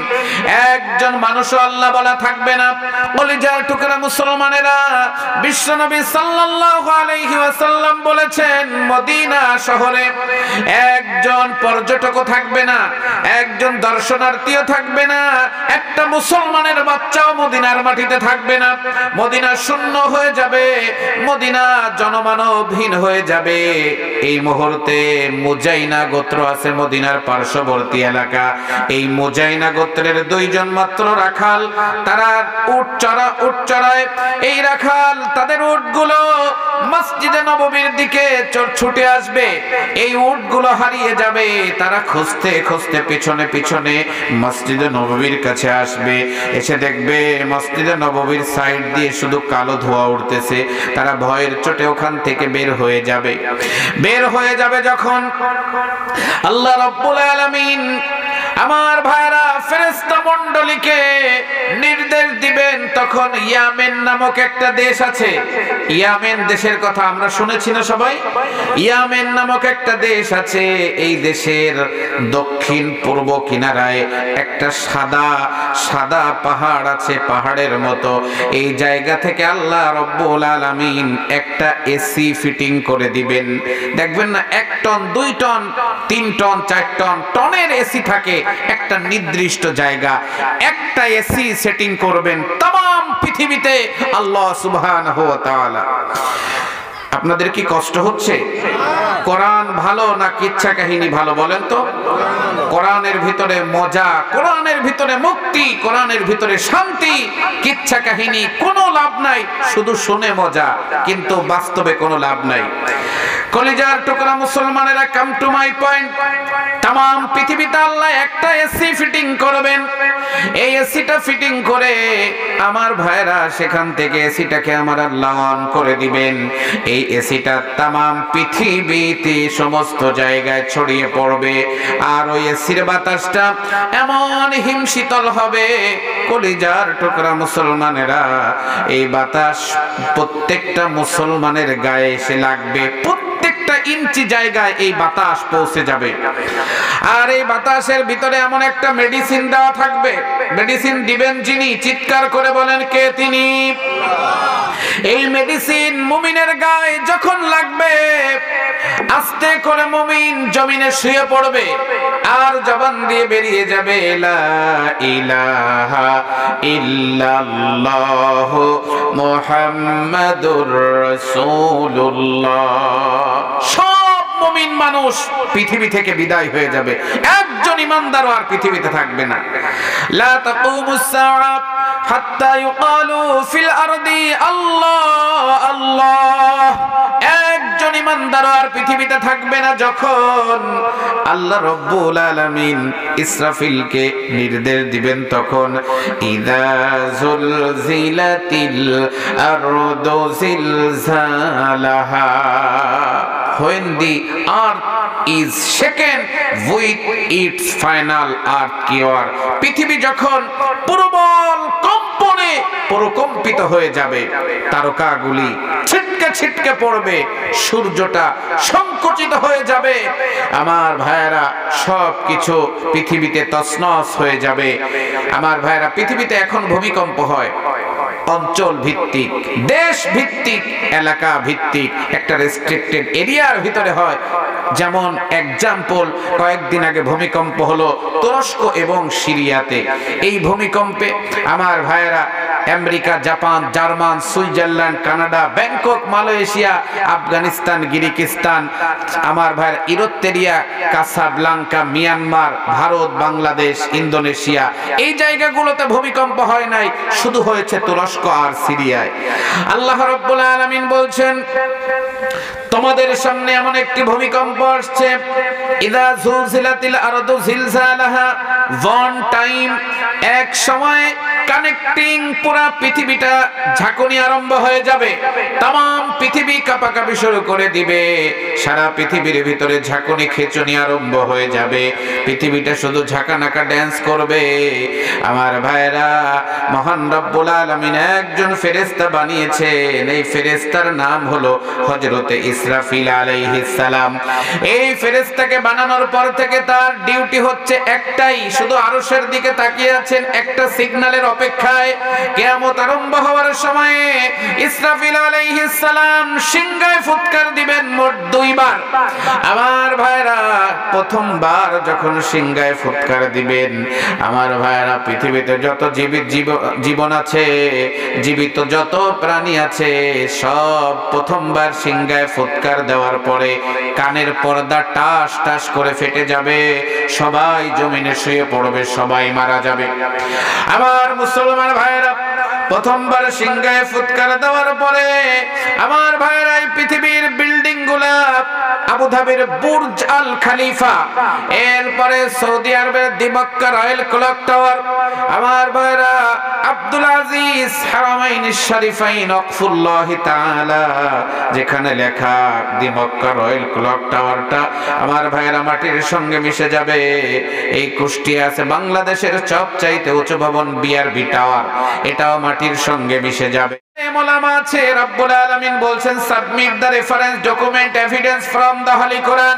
একজন মানুষও আল্লাহ বলা থাকবে না। কলিজার টুকরা মুসলমানেরা, বিশ্বনবী সাল্লাল্লাহু আলাইহি ওয়াসাল্লাম বলেছেন, মদিনা শহরে একজন পর্যটকও থাকবে না, একজন দর্শনার্থীও থাকবে না, একটা মুসলমানের বাচ্চাও মদিনার মাটিতে থাকবে না। মদিনা শূন্য হয়ে যাবে, মদিনা জনমানবহীন হয়ে যাবে। এই মুহূর্তে মুজাইনা গোত্র আছে মদিনার পার্শ্ববর্তী এলাকা। এই মুজাইনা গোত্রের 2 জন মাত্র রাখাল, তারা উট চড়ায়। এই রাখাল তাদের উটগুলো মসজিদে নববীর দিকে ছুটে আসবে, এই উটগুলো হারিয়ে যাবে। তারা খুঁজতে খুঁজতে পিছনে পিছনে মসজিদে নববীর কাছে আসবে, এসে দেখবে মসজিদে নববীর সাইড দিয়ে শুধু কালো ধোঁয়া উঠতেছে। তারা ভয়ের চোটে ওখান থেকে বের হয়ে যাবে। যখন আল্লাহ রাব্বুল আলামিন আমার ভাইরা ফেরেশতা মণ্ডলীকে নির্দেশ দিবেন, তখন ইয়ামেন নামক একটা দেশ আছে। ইয়ামেন দেশের কথা আমরা শুনেছি না সবাই? ইয়ামেন নামক একটা দেশ আছে। এই দেশের দক্ষিণ পূর্ব কিনারায় একটা সাদা পাহাড় আছে, পাহাড়ের মতো। এই জায়গা থেকে আল্লাহ রাব্বুল আলামিন একটা এসি ফিটিং করে দিবেন। দেখবেন না, 1 টন 2 টন 3 টন 4 টন টনের এসি থাকে একটা নির্দিষ্ট জায়গা। একটা এসি সেটিং করবেন तमाम পৃথিবীতে আল্লাহ সুবহানাহু ওয়া তাআলা। আপনাদের কি কষ্ট হচ্ছে? কোরআন ভালো না কিচ্ছা কাহিনী ভালো বলেন তো? কোরআনের ভিতরে মজা, কোরআনের ভিতরে মুক্তি, কোরআনের ভিতরে শান্তি। কিচ্ছা কাহিনী কোনো লাভ নাই, শুধু শুনে মজা, কিন্তু বাস্তবে কোনো লাভ নাই। কলিজার টুকরা মুসলমানেরা, কাম টু মাই পয়েন্ট। তাম পৃথিবীতে আল্লাহ একটা এসি ফিটিং করবেন। এই এসিটা ফিটিং করে আমার ভাইরা সেখান থেকে এসিটাকে আমার আল্লাহ অন করে দিবেন। এই এসিটা তাম পৃথিবীতে সমস্ত জায়গায় ছড়িয়ে পড়বে। আর ওই এসির বাতাসটা এমন হিমশীতল হবে, কলিজার টুকরা মুসলমানেরা, এই বাতাস প্রত্যেকটা মুসলমানের গায়ে এসে লাগবে। প্রত্যেকটা ইঞ্চি জায়গায় এই বাতাস পৌঁছে যাবে। আর এই বাতাসের ভিতরে এমন একটা মেডিসিন দেওয়া থাকবে। মেডিসিন দিবেন যিনি, চিৎকার করে বলেন কে তিনি? এই মেডিসিন মুমিনের গায়ে যখন লাগবে, আস্তে করে মুমিন জমিনে শুয়ে পড়বে আর জবান দিয়ে বেরিয়ে যাবে লা ইলাহা ইল্লাল্লাহ মুহাম্মাদুর রাসূলুল্লাহ। সব মুমিন মানুষ পৃথিবী থেকে বিদায় হয়ে যাবে, একজন ইমানদারও আর পৃথিবীতে থাকবে না। লা তাকুমুস সাআ হাত্তা ইউকালু ফিল আরদি আল্লাহ আল্লাহ। একজন ইমানদারও আর পৃথিবীতে থাকবে না যখন আল্লাহ রাব্বুল আলামিন ইসরাফিলকে নির্দেশ দিবেন, তখন ইযা যুলজিলাতিল আরদু জিলজালাহা। When the earth is shaken with its final earthquake, পৃথিবী যখন প্রবল কম্পনে প্রকম্পিত হয়ে যাবে, তারকাগুলি ছিটকে ছিটকে পড়বে, সূর্যটা সংকুচিত হয়ে যাবে, আমার ভাইয়েরা সবকিছু পৃথিবীতে তছনছ হয়ে যাবে। আমার ভাইয়েরা, পৃথিবীতে এখন ভূমিকম্প হয় অঞ্চল ভিত্তিক, দেশ ভিত্তিক, এলাকা ভিত্তিক, একটা রেস্ট্রিক্টেড এরিয়ার ভিতরে হয়। যেমন এক্সাম্পল, কয়েকদিন আগে ভূমিকম্প হলো তুরস্ক এবং সিরিয়াতে। এই ভূমিকম্পে আমার ভাইয়েরা America, Japan, German, Switzerland, Canada, Bangkok, Malaysia, Afghanistan, Kyrgyzstan, আমার ভাইয়েরা ইউরোপেরিয়া, Casablanca, Myanmar, Bharat, Bangladesh, Indonesia, এই জায়গাগুলোতে ভূমিকম্প হয় নাই, শুধু হয়েছে তুরস্ক আর সিরিয়ায়। আল্লাহ রাব্বুল আলামিন বলছেন, তোমাদের সামনে এমন একটি ভূমিকম্প আসছে, ইযা যুলজিলাতিল আরদু জিলজালাহা, ওয়ান টাইম, এক সময় কানেক্টিং পুরা পৃথিবীটা ঝাঁকুনি আরম্ভ হয়ে যাবে, তাম পৃথিবী কাঁপাকাঁপি শুরু করে দিবে, সারা পৃথিবীর ভিতরে ঝাঁকুনি খেচুনি আরম্ভ হয়ে যাবে, পৃথিবীটা শুধু ঝাঁকানাকা ড্যান্স করবে। আমার ভাইরা, মহান রব্বুল আলামিন একজন ফেরেশতা বানিয়েছেন, এই ফেরেশতার নাম হলো হযরতে ইসরাফিল আলাইহিস সালাম। এই ফেরেশতাকে বানানোর পর থেকে তার ডিউটি হচ্ছে একটাই, শুধু আরশের দিকে তাকিয়ে আছেন একটা সিগন্যালের অপেক্ষায়। কিয়ামত আরম্ভ হওয়ার সময়ে ইসরাফিল আলাইহিস সালাম সিংহায় ফুৎকার দিবেন মোট দুইবার। আমার ভাইরা, প্রথমবার যখন সিংহায় ফুৎকার দিবেন, আমার ভাইরা, পৃথিবীতে যত জীবন আছে, জীবিত যত প্রাণী আছে, সব প্রথমবার সিংহায় ফুৎকার দেওয়ার পরে কানের পর্দা টাস টাস করে ফেটে যাবে, সবাই জমিনে শুয়ে পড়বে, সবাই মারা যাবে। আমার মুসলমান ভাইরা, প্রথমবার সিংহায় ফুৎকার দেওয়ার পরে আমার ভাইরা, এই পৃথিবীর বিল্ডিং গুলা, আবুধাবির বুর্জ আল খলিফা, এরপরে সৌদি আরবের দিমক্কা রয়্যাল ক্লক টাওয়ার, আমার ভাইরা আব্দুল আজিজ হারামাইন শরীফাইন ওয়াকফুল্লাহি তাআলা, যেখানে লেখা দিমক্কা রয়্যাল ক্লক টাওয়ারটা আমার ভাইরা মাটির সঙ্গে মিশে যাবে। এই কুষ্টিয়া আছে বাংলাদেশের সবচাইতে উঁচু ভবন বিআরবি টাওয়ার, এটাও মাটির সঙ্গে মিশে যাবে। মোলামা আছে, রব্বুল আলামিন বলছেন, submit the reference document evidence from the holy Quran,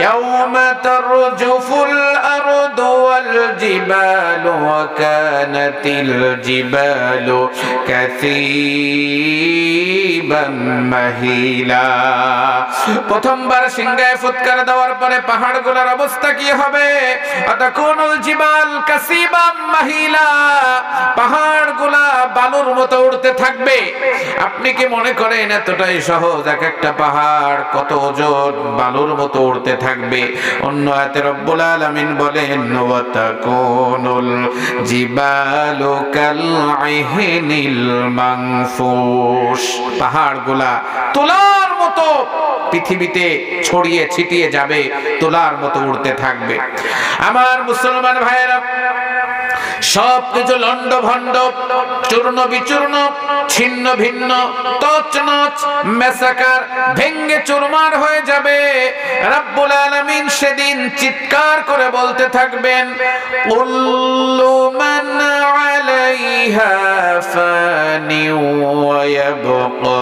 ইয়াউমা তারজুফুল আরদু ওয়াল জিবালু ওয়া কানাতিল জিবালু কাসীবাম মাহিলা। প্রথমবার সিংহায় ফুৎকার দেওয়ার পরে পাহাড়গুলোর অবস্থা কি হবে? আতাকুনুল জিবাল কাসীবাম মাহিলা, পাহাড়গুলা বালুর মতো উড়তে থাকবে। আপনি কি মনে করেন এতটাই সহজ? এক একটা পাহাড় কত ওজন, বালুর মতো উড়তে থাকবে। অন্য আয়াতে রব্বুল আলামিন বলেন, ওয়া তাকুনুল জিবালু কাল ইহনিল মানফুশ, পাহাড়গুলা তুলার মতো মতো পৃথিবীতে ছড়িয়ে ছিটিয়ে যাবে, তুলার মতো উড়তে থাকবে। আমার মুসলমান ভাইয়েরা, সব কিছু লন্ড ভন্ড, চূর্ণ বিচূর্ণ, ছিন্ন ভিন্ন, তছনছ মেসাকার, ভেঙ্গে চুরমার হয়ে যাবে। রব্বুল আলামিন সেদিন চিৎকার করে বলতে থাকবেন, কুল্লু মান আলাইহা ফানি ওয়া ইয়াবকা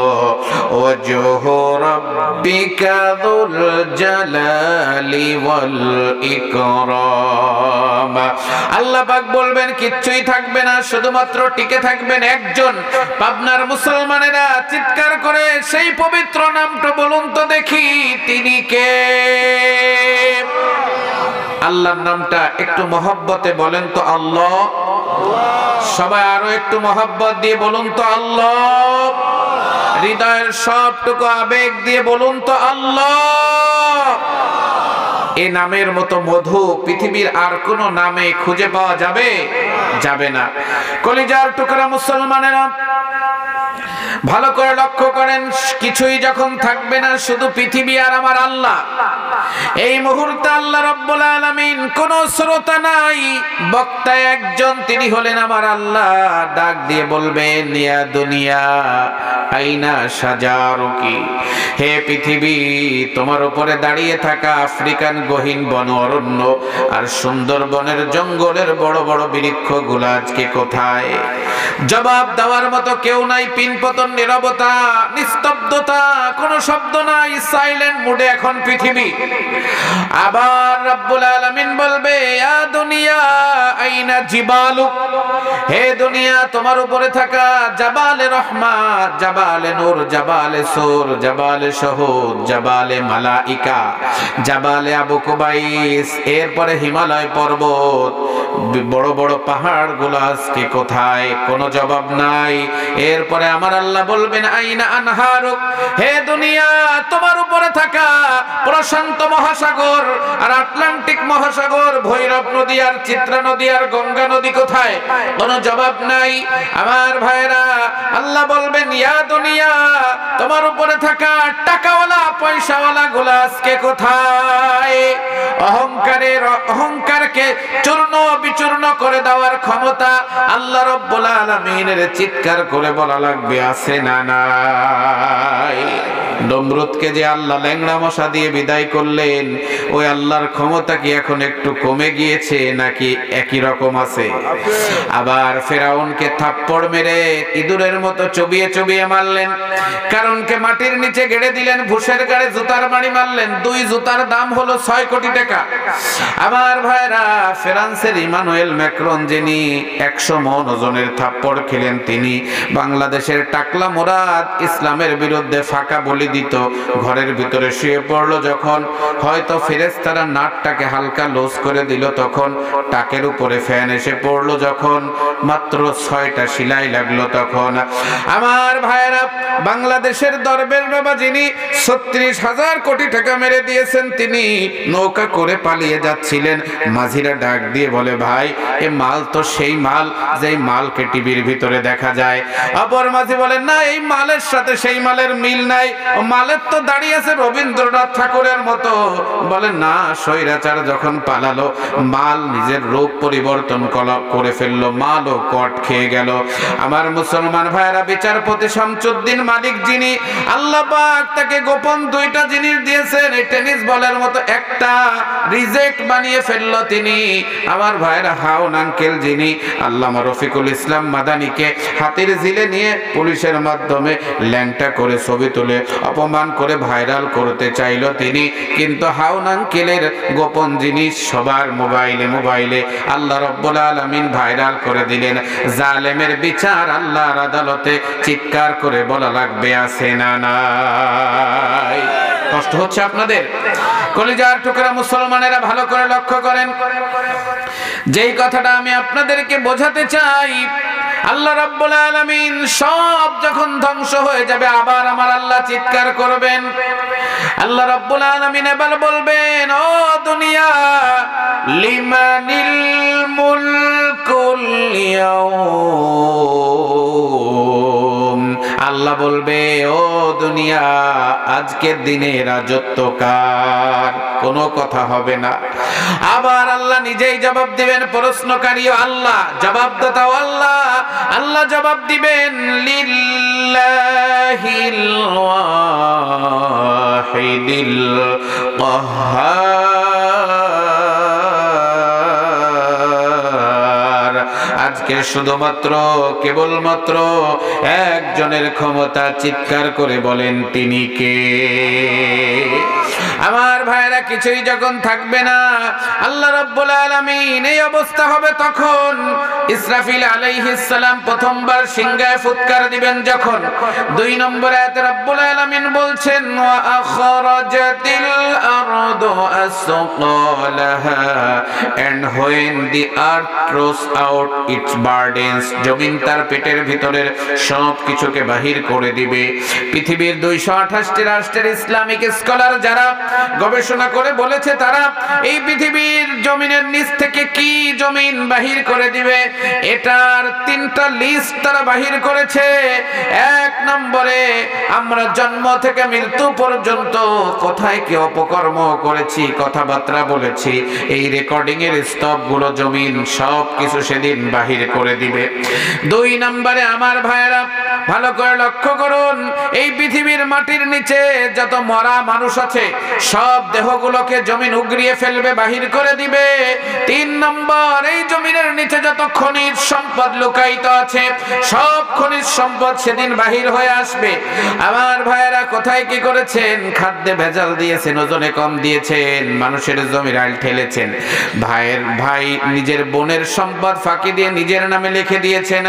ওয়াজহু রাব্বিকা যুল জালালি ওয়াল ইকরাম। আল্লাহ পাক বলবেন কিচ্ছুই থাকবে না, শুধুমাত্র টিকে থাকবেন একজন। পাবনার মুসলমানেরা চিৎকার করে সেই পবিত্র নামটা বলুন তো দেখি, তিনি কে? আল্লাহর নামটা একটু মহব্বতে বলেন তো আল্লাহ। সবাই আরো একটু মহব্বত দিয়ে বলুন তো আল্লাহ। হৃদয়ের সবটুকু আবেগ দিয়ে বলুন তো আল্লাহ। এই নামের মতো মধু পৃথিবীর আর কোন নামে খুঁজে পাওয়া যাবে? যাবে না। কলিজার টুকরা মুসলমানেরা, ভালো করে লক্ষ্য করেন, কিছুই যখন থাকবে না, শুধু পৃথিবী আর আমার আল্লাহ, এই মুহূর্তে আল্লাহ রাব্বুল আলামিন, কোন শ্রোতা নাই, বক্তা একজন, তিনি হলেন আমার আল্লাহ। ডাক দিয়ে বলবেন, ইয়া দুনিয়া আইনা সাজারুকি, হে পৃথিবী, তোমার উপরে দাঁড়িয়ে থাকা আফ্রিকান গহীন বন অরণ্য আর সুন্দরবনের জঙ্গলের বড় বড় বৃক্ষগুলো আজকে কোথায়? জবাব দেওয়ার মতো কেউ নাই। পিনপতন, নীরবতা, নিস্তব্ধতা, কোনো শব্দ নাই, সাইলেন্ট মুডে এখন পৃথিবী। আবার রব্বুল আলামিন বলবে, ইয়া দুনিয়া আইনা জিবালুক, হে দুনিয়া, তোমার উপরে থাকা জাবালে রহমাত, জাবালে নূর, জাবালে সুর, জাবালে শহুদ, জাবালে মালাইকা, জাবালে আবু কুবাইস, এরপরে হিমালয় পর্বত, বড় বড় পাহাড় গুলো আজকে কোথায়? কোনো জবাব নাই। এরপরে আমার আল্লাহ বলবেন, আইনা আনহারুক, হে দুনিয়া, তোমার উপরে থাকা প্রশান্ত মহাসাগর আর আটলান্টিক মহাসাগর, ভৈরব নদী আর চিত্রা নদী আর গঙ্গা নদী কোথায়? কোনো জবাব নাই। আমার ভাইরা, আল্লাহ বলবেন, ইয়া দুনিয়া, তোমার উপরে থাকা টাকাওয়ালা পয়সাওয়ালা গুলা আজকে কোথায়? অহংকারকে চূর্ণ বিচূর্ণ করে দেওয়ার ক্ষমতা আল্লাহ রাব্বুল আলামিনের। চিৎকার করে বলা লাগবে, আছে না নাই? নমরুদকে যে আল্লাহ ল্যাংড়া মশা দিয়ে বিদায় করলেন, ওই আল্লাহর ক্ষমতা কি এখন একটু কমে গিয়েছে নাকি একই রকম আছে? আবার ফেরাউনকে থাপ্পড় মেরে ইঁদুরের মতো চবিয়ে চবিয়ে মারলেন, কারণকে মাটির নিচে গেড়ে দিলেন, ভুষের গাড়ে জুতার বাড়ি মারলেন, 2 জুতার দাম হলো 6 কোটি টাকা। আমার ভাইরা, ফ্রান্সের ইমানুয়েল ম্যাক্রন, যিনি 100 মণ ওজনের থাপ্পড় খেলেন, তিনি বাংলাদেশের টাকলা মুরাদ ইসলামের বিরুদ্ধে ফাঁকা বলি দিত, ঘরের ভিতরে শুয়ে পড়লো, যখন হয়তো ফেরেশতারা নাটটাকে হালকা লুজ করে দিল, তখন টাকের উপরে ফ্যান এসে পড়লো, যখন মাত্র 6টা সেলাই লাগলো, তখন আমার ভাইরা, বাংলাদেশের দরবেশ বাবা, যিনি 36,000 কোটি টাকা মেরে দিয়েছেন, তিনি নৌকা করে পালিয়ে যাচ্ছিলেন। মাঝিরা ডাক দিয়ে বলে, ভাই, এ মাল তো সেই মাল যেই মালকে টিভির ভিতরে দেখা যায়। অপর মাঝি বলে, না, এই মালের সাথে সেই মালের মিল নাই, ও মালের তো দাঁড়িয়ে আছে রবীন্দ্রনাথ ঠাকুরের মতো। বলে, না, স্বৈরাচার যখন পালালো, মাল নিজের রূপ পরিবর্তন করে ফেললো, মালও কট খেয়ে গেল। আমার মুসলমান ভাইরা, বিচারপতি শামসুদ্দিন মালিক, যিনি আল্লাহ পাক তাকে গোপন 2টা জিনিস দিয়েছেন, এই টেনিস বলের মতো একটা রিজেক্ট বানিয়ে ফেললো তিনি। আমার ভাইরা, হাউন আঙ্কেল, যিনি আল্লামা রফিকুল ইসলাম মাদানিকে হাতির ঝিলে নিয়ে পুলিশের মাধ্যমে ল্যাংটা করে ছবি তুলে অপমান করে ভাইরাল করতে চাইলো তিনি, কিন্তু হাউন আঙ্কেলের গোপন জিনিস সবার মোবাইলে আল্লাহ রাব্বুল আলামিন ভাইরাল করে দিলেন। জালেমের বিচার আল্লাহর আদালতে চিৎকার করে বলা লাগবে, আছে না নাই? কষ্ট হচ্ছে আপনাদের? কলিজার টুকরা মুসলমানেরা, ভালো করে লক্ষ্য করেন, যেই কথাটা আমি আপনাদেরকে বোঝাতে চাই, আল্লাহ রাব্বুল আলামিন সব যখন ধ্বংস হয়ে যাবে, আবার আমার আল্লাহ চিৎকার করবেন। আল্লাহ রাব্বুল আলামিন এবার বলবেন, ও দুনিয়া, লিমানিল মুলকুল ইয়াউম। আল্লাহ বলবে, ও দুনিয়া, আজকের দিনে রাজত্ব কার? কোনো কথা হবে না। আবার আল্লাহ নিজেই জবাব দিবেন, প্রশ্নকারীও আল্লাহ, জবাবদাতাও আল্লাহ। আল্লাহ জবাব দিবেন লিল্লাহিল ওয়াহিদিল কাহ্হার। আজকে শুধুমাত্র কেবলমাত্র একজনের ক্ষমতা, চিৎকার করে বলেন তিনি কে? আমার ভাইরা কিছুই যখন থাকবে না, আল্লাহ রাব্বুল আলামিন এই অবস্থা হবে তখন ইসরাফিল আলাইহিস সালাম প্রথমবার সিংহায় ফুৎকার দিবেন যখন। 2 নম্বর আয়াতে রাব্বুল আলামিন বলছেন ওয়া আখরাজাতিল আরদু আসকালাহা, and when the earth throws out its burdens, জমিন তার পেটের ভিতরের সব কিছুকে বাহির করে দিবে। পৃথিবীর 228টি রাষ্ট্রের ইসলামিক স্কলার যারা গবেষণা করে বলেছে, তারা এই পৃথিবীর জমিনের নিচ থেকে কি জমিন বাহির করে দিবে এটার 3টা লিস্ট তারা বাহির করেছে। 1 নম্বরে আমরা জন্ম থেকে মৃত্যু পর্যন্ত কোথায় কি অপকর্ম করেছি, কথাবার্তা বলেছি, এই রেকর্ডিং এর স্তবগুলো জমিন সব কিছু সেদিন বাহির করে দিবে। 2 নম্বরে আমার ভাইয়েরা ভালো করে লক্ষ্য করুন, এই পৃথিবীর মাটির নিচে যত মরা মানুষ আছে সব দেহগুলোকে জমিন উগরিয়ে ফেলবে, বাহির করে দিবে। 3 নম্বর, এই জমিনের নিচে যত খনিজ সম্পদ লুকায়িত আছে সব খনিজ সম্পদ সেদিন বাহির হয়ে আসবে। আমার ভাইয়েরা কোথায় কি করেছেন? খাদ্যে ভেজাল দিয়েছেন, ওজনে কম দিয়েছেন, মানুষের জমির আইল ঠেলেছেন, ভাই নিজের বোনের সম্পদ ফাঁকি দিয়ে নিজের নামে লিখে দিয়েছেন।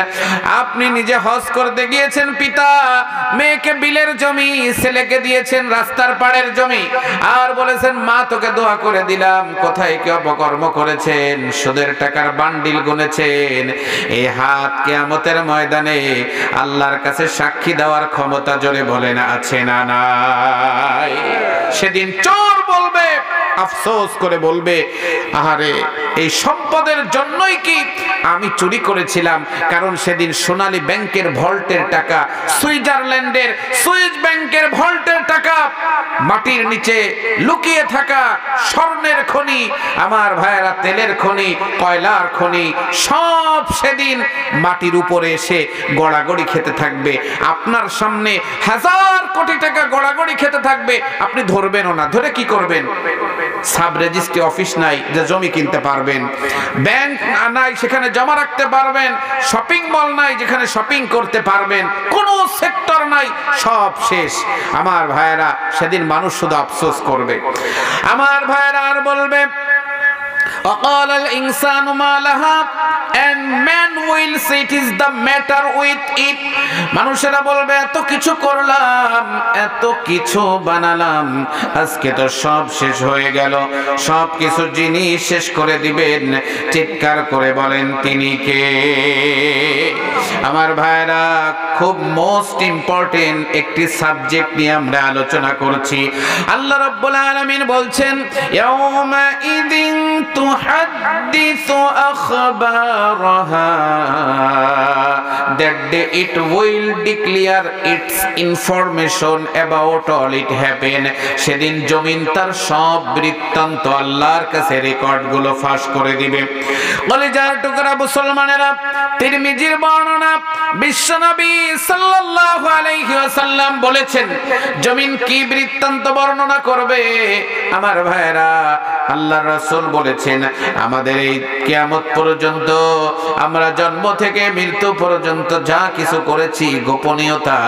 আপনি নিজে হজ করতে গিয়েছেন, পিতা মেয়েকে বিলের জমি, ছেলেকে দিয়েছেন রাস্তার পাড়ের জমি, আর বলেছেন মা তোকে দোয়া করে দিলাম। কোথায় কি অপকর্ম করেছেন? সুদের টাকার বান্ডিল গুনেছেন। এই হাত কিয়ামতের ময়দানে আল্লাহর কাছে সাক্ষী দেওয়ার ক্ষমতা, জোরে বলেন আছে না নাই? সেদিন চোর বলবে, আফসোস করে বলবে, আহারে এই সম্পদের জন্যই কি আমি চুরি করেছিলাম? কারণ সেদিন সোনালী ব্যাংকের ভল্টের টাকা, সুইজারল্যান্ডের সুইস ব্যাংকের ভল্টের টাকা, মাটির নিচে লুকিয়ে থাকা স্বর্ণের খনি, আমার ভাইয়েরা তেলের খনি, কয়লার খনি, সব সেদিন মাটির উপরে এসে গড়াগড়ি খেতে থাকবে। আপনার সামনে 1000 কোটি টাকা গড়াগড়ি খেতে থাকবে, আপনি ধরবেনও না। ধরে কি করবেন? সাব রেজিস্ট্রি অফিস নাই যে জমি কিনতে পারবেন, ব্যাংক নাই সেখানে জমা রাখতে পারবেন, শপিং মল নাই যেখানে শপিং করতে পারবেন, কোনো সেক্টর নাই, সব শেষ। আমার ভাইয়েরা সেদিন মানুষ শুধু আফসোস করবে। আমার ভাইয়েরা আর বলবে وقال الإنسان ما لها, and man will say it is the matter with it. মানুষেরা বলবে এত কিছু করলাম, এত কিছু বানালাম, আজকে তো সব শেষ হয়ে গেল। সব কিছু যিনি শেষ করে দিবেন, চিৎকার করে বলেন তিনি কে? আমার ভাইরা খুব মোস্ট ইম্পর্টেন্ট একটি সাবজেক্ট নিয়ে আমরা আলোচনা করছি। আল্লাহ রাব্বুল আলামিন বলছেন ইয়াউমা ইদিন তুহাদ্দিসু আখবারাহা, that day it will declare its information about all it happened. সেদিন জমিন তার সব বৃত্তান্ত আল্লাহর কাছে রেকর্ড গুলো ফাঁস করে দিবে। কলিজার টুকরা মুসলমানেরা, তিরমিজির বর্ণনা, বিশ্বনবী সাল্লাল্লাহু আলাইহি ওয়াসাল্লাম বলেছেন জমিন কি বৃত্তান্ত বর্ণনা করবে? আমার ভাইরা, আল্লাহর রাসূল বলেছেন আমাদের এই কিয়ামত পর্যন্ত, আমরা জন্ম থেকে মৃত্যু পর্যন্ত যা কিছু করেছি গোপনীয়তা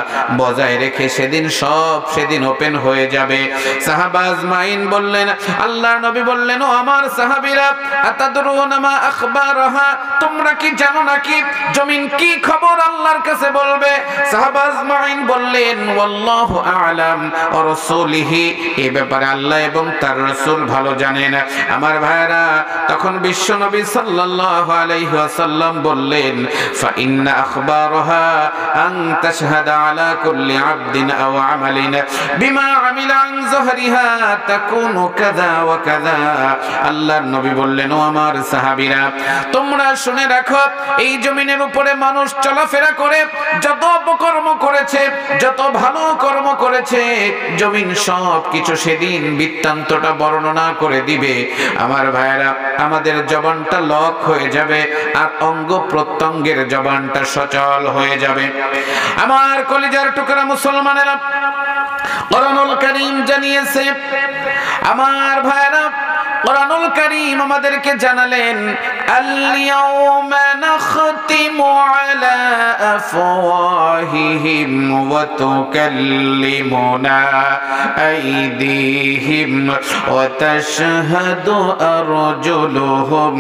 বজায় রেখে সেদিন সব সেদিন ওপেন হয়ে যাবে। সাহাবা আজমাইন বললেন, আল্লাহর নবী বললেন, ও আমার সাহাবীরা, আতাদরুনা মা আখবারহা, তোমরা কি জানো নাকি জমিন কি খবর আল্লাহর কাছে বলবে? সাহাবা আজমাইন বললেন, ওয়াল্লাহু আ'লাম ওয়া রাসূলিহি, এই ব্যাপারে আল্লাহ এবং তার রাসূল ভালো জানেন। গেলেন। আমার ভাইরা, তখন বিশ্বনবী সাল্লাল্লাহু আলাইহি ওয়াসাল্লাম বললেন, ফা ইন্না আখবারহা আন তাশহাদা আলা কুল্লি আবদিন আও আমালিন বিমা আমিলা আন যহরিহা তাকুনু কাযা ওয়া কাযা। আল্লাহর নবী বললেন, ও আমার সাহাবীরা, তোমরা শুনে রাখো, এই জমিনের উপরে মানুষ চলাফেরা করে যত অপকর্ম করেছে, যত ভালো কর্ম করেছে, জমিন সব কিছু সেদিন বৃত্তান্তটা বর্ণনা করে দিবে। আমার ভাইরা, আমাদের জবানটা লক হয়ে যাবে আর অঙ্গ প্রত্যঙ্গের জবানটা সচল হয়ে যাবে। আমার কলিজার টুকরা মুসলমানেরা, কোরআনুল কারীম জানিয়েছে, আমার ভাইরা, কোরআনুল কারীম আমাদেরকে জানালেন, আল-ইয়াউমা নাখতিমু আলা আফওয়াহিহিম ওয়া তুকাল্লিমুনা আইদিহিম ওয়া তাশহাদু আরজুলুহুম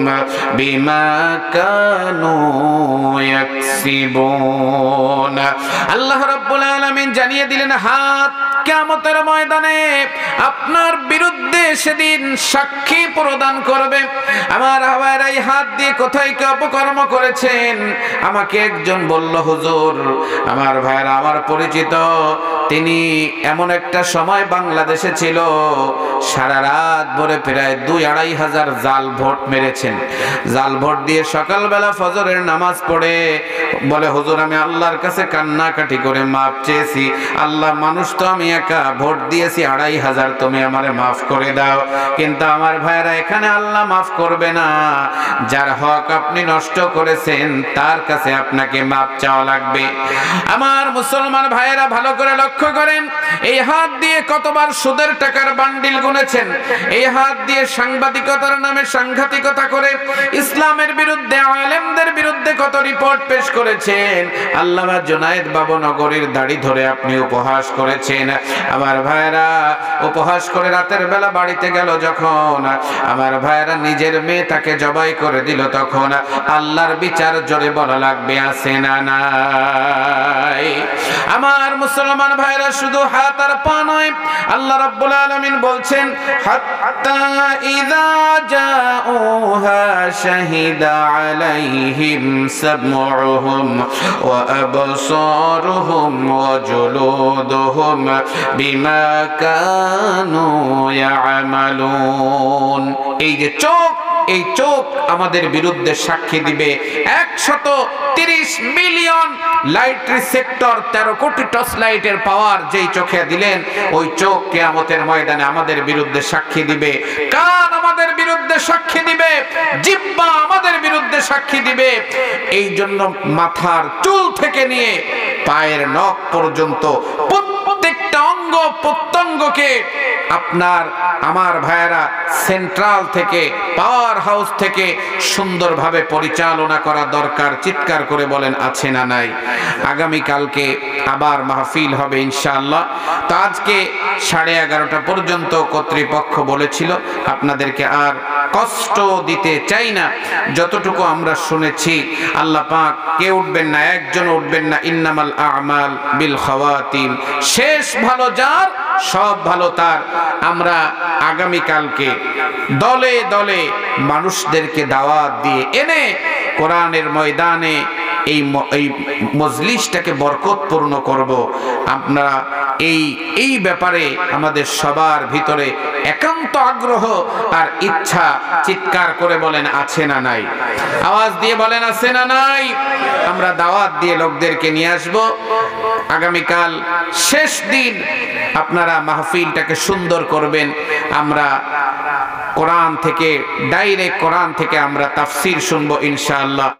বিমা কানু ইয়াকসিবুন। আল্লাহ রাব্বুল আলামিন জানিয়ে দিলেন, হাত কিয়ামতের ময়দানে আপনার বিরুদ্ধে সেদিন সাক্ষী প্রদান করবে। আমার ভাইরা, এই হাত দিয়ে কোথায় কি অপকর্ম করেছেন? আমাকে একজন বলল, হুজুর, আমার ভাইরা, আমার পরিচিত, তিনি এমন একটা সময় বাংলাদেশে ছিল, সারা রাত ভরে প্রায় 2-2.5 হাজার জাল ভোট মেরেছেন। জাল ভোট দিয়ে সকালবেলা ফজরের নামাজ পড়ে বলে, হুজুর, আমি আল্লাহর কাছে কান্নাকাটি করে মাপ চেয়েছি, আল্লাহ, মানুষ তো আমি একা, ভোট দিয়েছি 2.5 হাজার, তুমি আমারে মাফ করে দাও। কিন্তু আমার ভাইরা, এখানে আল্লাহ মাফ করবে না, যার হক আপনি নষ্ট করেছেন তার কাছে আপনাকে মাপ চাওয়া লাগবে। আমার মুসলমান ভাইয়েরা, ভালো করে লক্ষ্য করেন, এই হাত দিয়ে কতবার সুদের টাকার বান্ডিল গুনেছেন, এই হাত দিয়ে সাংবাদিকতার নামে সাংঘাতিকতা করে ইসলামের বিরুদ্ধে, আলেমদের বিরুদ্ধে কত রিপোর্ট পেশ করেছেন। আল্লামা জুনায়েদ বাবনগরীর দাড়ি ধরে আপনি উপহাস করেছেন। আমার ভাইরা, উপহাস করে রাতের বেলা বাড়িতে গেল যখন, আমার ভাইরা, নিজের মেয়ে তাকে জবাই করে দিল, তখন আল্লাহর বিচার জোরে বলা লাগবে, আছে না নাই? আমার মুসলমান ভাইরা, শুধু হাত আর পা নয়, আল্লাহ রাব্বুল আলামিন বলছেন, হাত্তা ইযা জাউহা শাহিদা আলাইহিম সামউহুম ওয়া আবসারুহুম ওয়া জুলুদুহুম বিমা কানু ইয়ামালুন। এই যে চোখ, এই চোখ আমাদের বিরুদ্ধে সাক্ষী দিবে। 130 মিলিয়ন লাইট রিসেপ্টর, 13 কোটি টর্চ লাইটের পাওয়ার যেই চোখে দিলেন, ওই চোখ কিয়ামতের ময়দানে আমাদের বিরুদ্ধে সাক্ষী দিবে। কান আমাদের বিরুদ্ধে সাক্ষী দিবে, জিহ্বা আমাদের বিরুদ্ধে সাক্ষী দিবে। এই জন্য মাথার চুল থেকে নিয়ে পায়ের নখ পর্যন্ত প্রত্যেকটা অঙ্গ প্রত্যঙ্গকে আপনার, আমার ভাইয়েরা, সেন্ট্রাল থেকে, পাওয়ার হাউস থেকে সুন্দরভাবে পরিচালনা করা দরকার। চিৎকার করে বলেন, আছে না নাই? আগামী কালকে আবার মাহফিল হবে ইনশাআল্লাহ। তো আজকে 11:30 পর্যন্ত কর্তৃপক্ষ বলেছিল, আপনাদেরকে আর কষ্ট দিতে চাই না। যতটুকু আমরা শুনেছি, আল্লাহ পাক, কেউ উঠবেন না, একজন উঠবেন না, ইন্নামাল আ'মাল বিল খাওয়াতিম, শেষ ভালো যার সব ভালো তার। আমরা আগামী কালকে দলে দলে মানুষদেরকে দাওয়াত দিয়ে এনে কোরআনের ময়দানে এই মজলিসটাকে বরকতপূর্ণ করব। আপনারা এই ব্যাপারে আমাদের সবার ভিতরে একান্ত আগ্রহ আর ইচ্ছা, চিৎকার করে বলেন, আছে না নাই? আওয়াজ দিয়ে বলেন, আছে না নাই? আমরা দাওয়াত দিয়ে লোকদেরকে নিয়ে আসব। আগামীকাল শেষ দিন, আপনারা মাহফিলটাকে সুন্দর করবেন। আমরা কোরআন থেকে, ডাইরেক্ট কোরআন থেকে আমরা তাফসীর শুনবো ইনশাআল্লাহ।